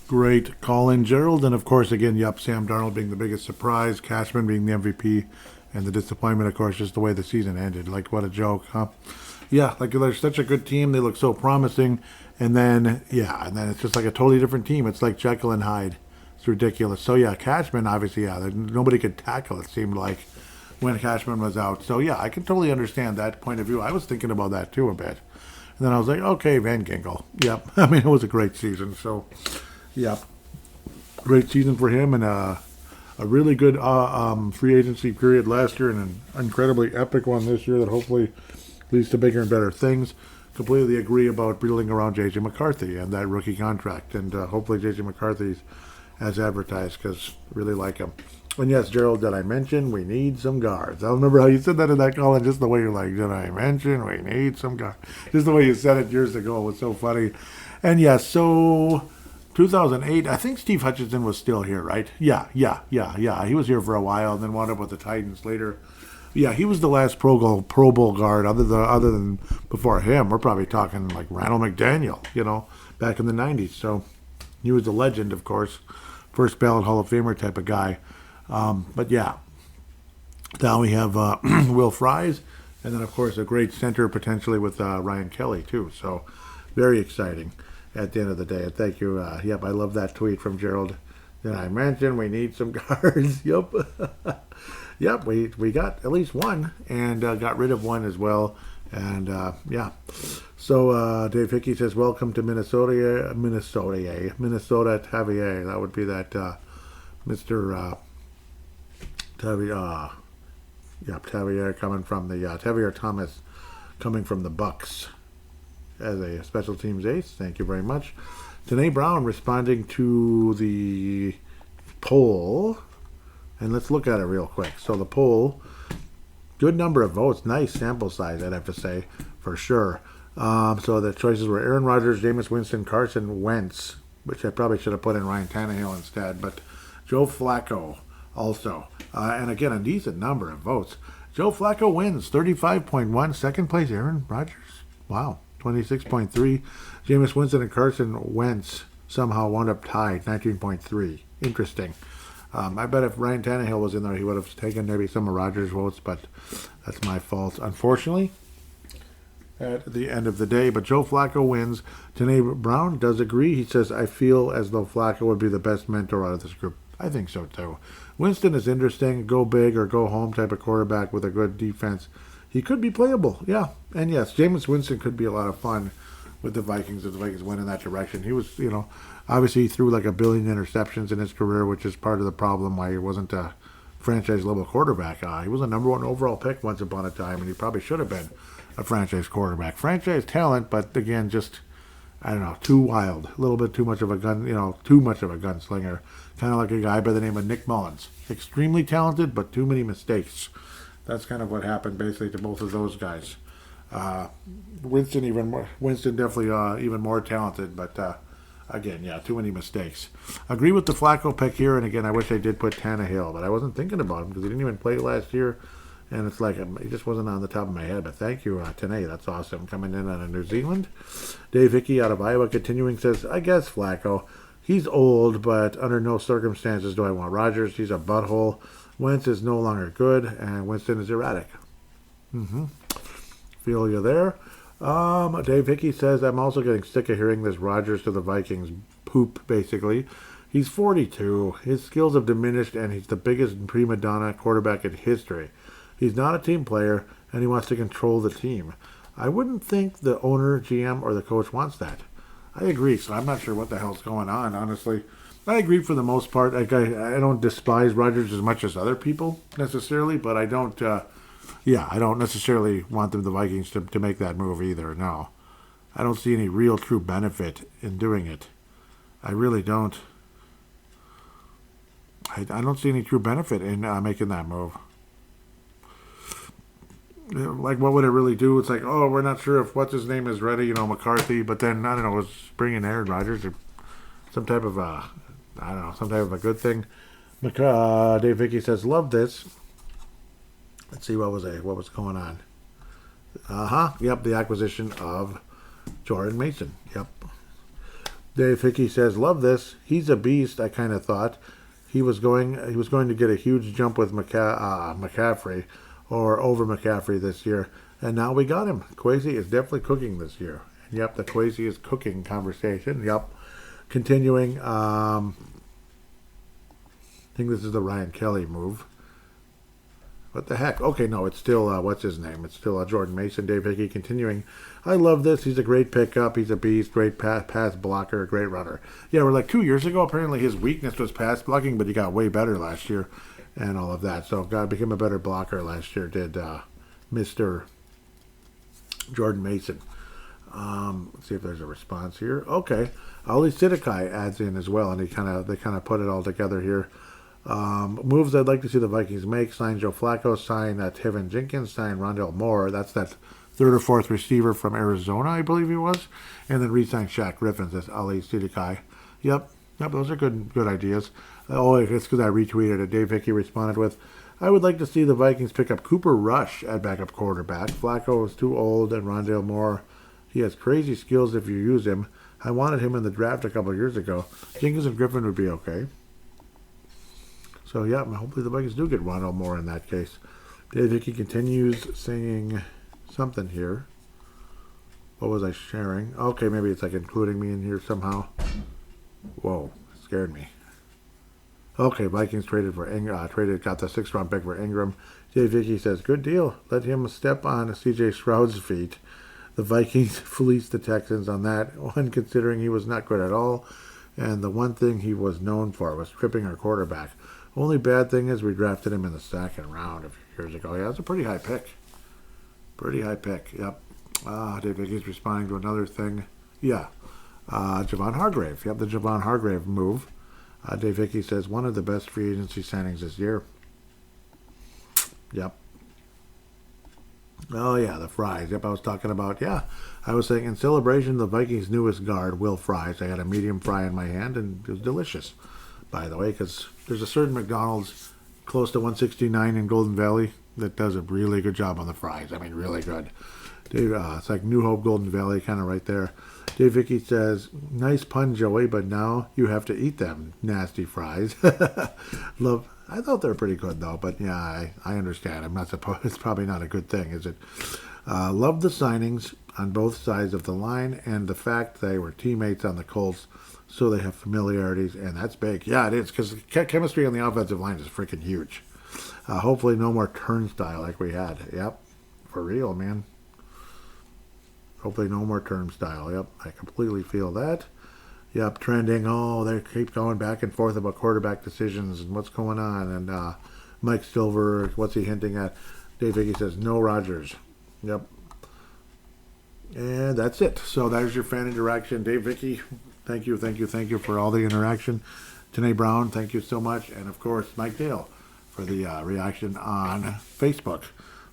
Great call in, Gerald. And of course, again, yep, Sam Darnold being the biggest surprise, Cashman being the MVP, and the disappointment, of course, just the way the season ended. Like, what a joke, huh? Yeah, like they're such a good team. They look so promising. And then it's just like a totally different team. It's like Jekyll and Hyde. It's ridiculous. So, yeah, Cashman, obviously, nobody could tackle, it seemed like, when Cashman was out. So, yeah, I can totally understand that point of view. I was thinking about that, too, a bit. And then I was like, okay, Van Ginkel. Yep. I mean, it was a great season. So, yeah, great season for him, and a really good free agency period last year, and an incredibly epic one this year that hopefully leads to bigger and better things. Completely agree about building around J.J. McCarthy and that rookie contract, and hopefully J.J. McCarthy's as advertised, because I really like him. And yes, Gerald, did I mention we need some guards? I remember how you said that in that call, and just the way you're like, did I mention we need some guards? Just the way you said it years ago was so funny. And yes, so 2008, I think Steve Hutchinson was still here, right? Yeah. He was here for a while, and then wound up with the Titans later. Yeah, he was the last Pro Bowl guard. Other than before him, we're probably talking like Randall McDaniel, back in the '90s. So he was a legend, of course, first ballot Hall of Famer type of guy. But yeah, now we have Will Fries, and then of course a great center potentially with Ryan Kelly too. So very exciting at the end of the day. And thank you. Yep, I love that tweet from Gerald. Did I mention we need some guards? Yep. Yep, we got at least one, and got rid of one as well. And yeah. So Dave Hickey says, welcome to Minnesota Tavier. That would be that Mr. Tavier. Yep, Tavier coming from the Tavier Thomas coming from the Bucks as a special teams ace. Thank you very much. Danae Brown responding to the poll. And let's look at it real quick. So the poll, good number of votes. Nice sample size, I'd have to say, for sure. So the choices were Aaron Rodgers, Jameis Winston, Carson Wentz, which I probably should have put in Ryan Tannehill instead, but Joe Flacco also. And again, a decent number of votes. Joe Flacco wins, 35.1. Second place, Aaron Rodgers. Wow, 26.3. Jameis Winston and Carson Wentz somehow wound up tied, 19.3. Interesting. I bet if Ryan Tannehill was in there, he would have taken maybe some of Rodgers' votes, but that's my fault, unfortunately. at the end of the day. But Joe Flacco wins. Tanae Brown does agree. He says, I feel as though Flacco would be the best mentor out of this group. I think so too. Winston is interesting. Go big or go home type of quarterback with a good defense. He could be playable. Yeah. And yes, Jameis Winston could be a lot of fun with the Vikings if the Vikings went in that direction. He was, obviously he threw like 1 billion interceptions in his career, which is part of the problem why he wasn't a franchise level quarterback. He was a number 1 overall pick once upon a time, and he probably should have been a franchise quarterback. Franchise talent, but again, just, I don't know, too wild. A little bit too much of a gun, too much of a gunslinger. Kind of like a guy by the name of Nick Mullins. Extremely talented, but too many mistakes. That's kind of what happened basically to both of those guys. Winston definitely even more talented, but again, yeah, too many mistakes. Agree with the Flacco pick here, and again, I wish I did put Tannehill, but I wasn't thinking about him because he didn't even play last year, and it's like he just wasn't on the top of my head. But thank you, Tanae, that's awesome. Coming in out of New Zealand. Dave Hickey out of Iowa continuing says, I guess Flacco. He's old, but under no circumstances do I want Rodgers. He's a butthole. Wentz is no longer good, and Winston is erratic. Feel you there. Dave Hickey says, I'm also getting sick of hearing this Rodgers to the Vikings poop, basically. He's 42. His skills have diminished, and he's the biggest prima donna quarterback in history. He's not a team player, and he wants to control the team. I wouldn't think the owner, GM, or the coach wants that. I agree, so I'm not sure what the hell's going on, honestly. I agree for the most part. I don't despise Rodgers as much as other people, necessarily, but I don't... I don't necessarily want the Vikings to make that move either, no. I don't see any real true benefit in doing it. I really don't. I don't see any true benefit in making that move. Like, what would it really do? It's like, oh, we're not sure if what's-his name is ready, McCarthy, but then, I don't know, was bringing Aaron Rodgers or some type of a good thing. Dave Hickey says, love this. Let's see what was going on. Yep, the acquisition of Jordan Mason. Yep. Dave Hickey says, love this. He's a beast, I kind of thought. He was going to get a huge jump with McCaffrey or over McCaffrey this year. And now we got him. Kwesi is definitely cooking this year. And yep, the Kwesi is cooking conversation. Yep. Continuing, I think this is the Ryan Kelly move. What the heck? Okay, no, it's still, what's his name? It's still Jordan Mason. Dave Hickey continuing. I love this. He's a great pickup. He's a beast. Great pass blocker. Great runner. Yeah, we're like 2 years ago. Apparently his weakness was pass blocking, but he got way better last year and all of that. So God became a better blocker last year, did Mr. Jordan Mason. Let's see if there's a response here. Okay. Ali Sidikai adds in as well, and they kind of put it all together here. Moves I'd like to see the Vikings make: sign Joe Flacco, sign Tevin Jenkins, sign Rondell Moore. That's that third or fourth receiver from Arizona, I believe he was, and then re-sign Shaq Griffin. That's Ali Sidikai. Yep, those are good ideas. Oh, it's because I retweeted it. Dave Hickey responded with, I would like to see the Vikings pick up Cooper Rush at backup quarterback. Flacco is too old, and Rondell Moore, he has crazy skills if you use him. I wanted him in the draft a couple of years ago. Jenkins and Griffin would be okay. So, yeah, hopefully the Vikings do get Rondell Moore in that case. Dave Hickey continues saying something here. What was I sharing? Okay, maybe it's like including me in here somehow. Whoa, it scared me. Okay, Vikings got the 6th round pick for Ingram. Dave Hickey says, good deal. Let him step on C.J. Stroud's feet. The Vikings fleeced the Texans on that one, considering he was not good at all. And the one thing he was known for was tripping our quarterback. Only bad thing is we drafted him in the 2nd round a few years ago. Yeah, that's a pretty high pick. Yep. Dave Hickey's responding to another thing. Yeah. Javon Hargrave. Yep, the Javon Hargrave move. Dave Hickey says, one of the best free agency signings this year. Yep. Oh, yeah, the fries. Yep, I was talking about, I was saying in celebration, the Vikings' newest guard, Will Fries. I had a medium fry in my hand, and it was delicious, by the way, because there's a certain McDonald's close to 169 in Golden Valley that does a really good job on the fries. I mean, really good. Dave, it's like New Hope, Golden Valley, kind of right there. Dave Hickey says, nice pun, Joey, but now you have to eat them nasty fries. I thought they were pretty good, though, but yeah, I understand. I'm not supposed. It's probably not a good thing, is it? Love the signings. on both sides of the line, and the fact they were teammates on the Colts, so they have familiarities, and that's big. Yeah, it is, because chemistry on the offensive line is freaking huge. Hopefully no more turnstile like we had. Yep, for real, man. Hopefully no more turnstile. Yep, I completely feel that. Yep, trending. Oh, they keep going back and forth about quarterback decisions and what's going on. And Mike Silver, what's he hinting at? Dave Hickey says, no Rodgers. Yep. And that's it. So there's your fan interaction. Dave Hickey, thank you for all the interaction. Tanae Brown, thank you so much. And, of course, Mike Dale for the reaction on Facebook.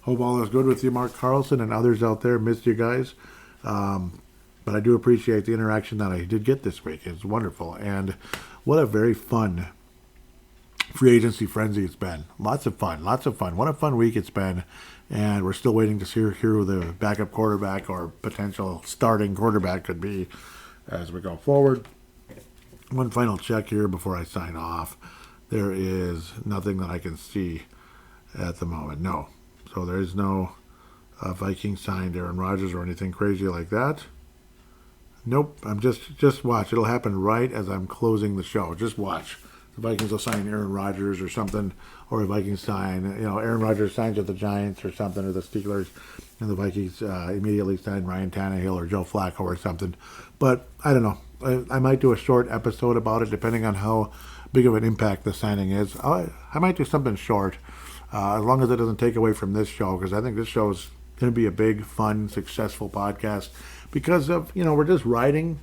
Hope all is good with you, Mark Carlson, and others out there. Missed you guys. But I do appreciate the interaction that I did get this week. It's wonderful. And what a very fun free agency frenzy it's been. Lots of fun. What a fun week it's been. And we're still waiting to see who the backup quarterback or potential starting quarterback could be as we go forward. One final check here before I sign off. There is nothing that I can see at the moment. No. So there is no Vikings signed Aaron Rodgers or anything crazy like that. Nope. I'm just watch. It'll happen right as I'm closing the show. Just watch. The Vikings will sign Aaron Rodgers or something, or the Vikings sign, Aaron Rodgers signs with the Giants or something, or the Steelers, and the Vikings immediately sign Ryan Tannehill or Joe Flacco or something. But I don't know. I might do a short episode about it, depending on how big of an impact the signing is. I might do something short, as long as it doesn't take away from this show, because I think this show is going to be a big, fun, successful podcast because of, we're just riding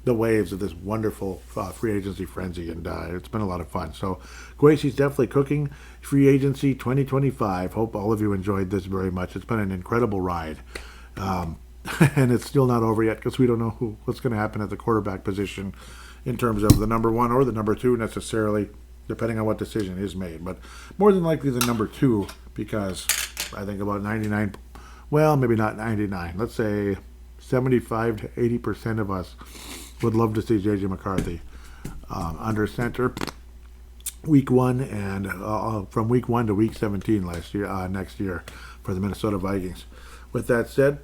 the waves of this wonderful free agency frenzy, and it's been a lot of fun. So Gracie's definitely cooking free agency 2025. Hope all of you enjoyed this very much. It's been an incredible ride. And it's still not over yet because we don't know what's going to happen at the quarterback position in terms of the number one or the number two necessarily, depending on what decision is made. But more than likely the number two, because I think about 99, well, maybe not 99, let's say 75 to 80% of us would love to see J.J. McCarthy under center week one, and from week 1 to week 17 next year for the Minnesota Vikings. With that said,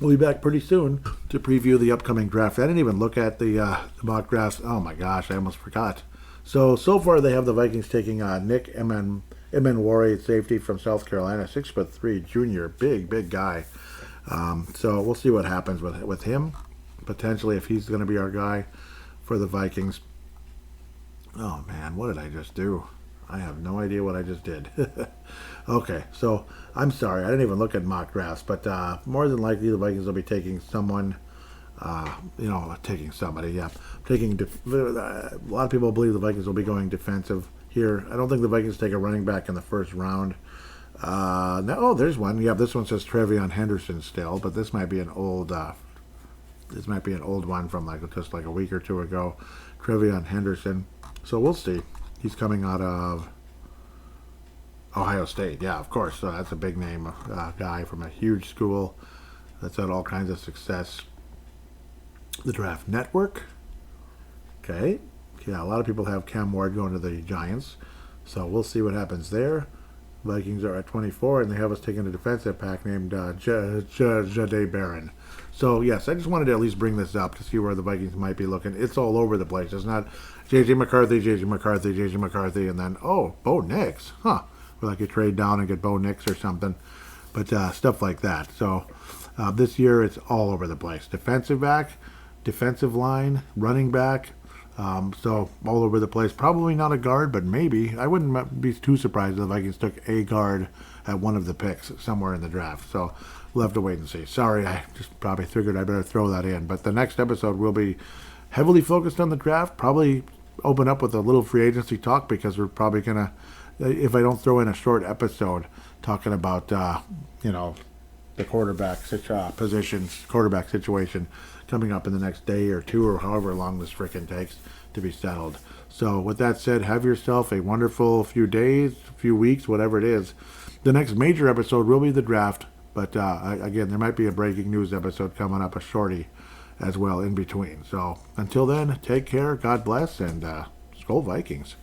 we'll be back pretty soon to preview the upcoming draft. I didn't even look at the mock drafts. Oh my gosh, I almost forgot. So far they have the Vikings taking Nick Emenwari, safety from South Carolina, 6'3", junior, big guy. So we'll see what happens with him, potentially, if he's going to be our guy for the Vikings. Oh man, what did I just do? I have no idea what I just did. Okay, so I'm sorry, I didn't even look at mock drafts, but more than likely the Vikings will be taking someone, taking somebody, yeah. A lot of people believe the Vikings will be going defensive here. I don't think the Vikings take a running back in the first round. There's one. Yeah, this one says Trevion Henderson still, but this might be an old one from just a week or two ago. Trevion Henderson. So we'll see. He's coming out of Ohio State. Yeah, of course. So that's a big name guy from a huge school that's had all kinds of success. The Draft Network. Okay. Yeah, a lot of people have Cam Ward going to the Giants. So we'll see what happens there. Vikings are at 24, and they have us taking a defensive pack named Jade Barron. So, yes, I just wanted to at least bring this up to see where the Vikings might be looking. It's all over the place. It's not J.J. McCarthy, and then, Bo Nix. Huh. Or you trade down and get Bo Nix or something. But stuff like that. So, this year it's all over the place. Defensive back, defensive line, running back. So all over the place. Probably not a guard, but maybe. I wouldn't be too surprised if the Vikings took a guard at one of the picks somewhere in the draft. So we'll have to wait and see. Sorry, I just probably figured I better throw that in. But the next episode will be heavily focused on the draft. Probably open up with a little free agency talk, because we're probably going to, if I don't throw in a short episode talking about, the quarterback situation coming up in the next day or two, or however long this frickin' takes to be settled. So with that said, have yourself a wonderful few days, few weeks, whatever it is. The next major episode will be the draft, but again, there might be a breaking news episode coming up, a shorty as well in between. So until then, take care, God bless, and Skol Vikings.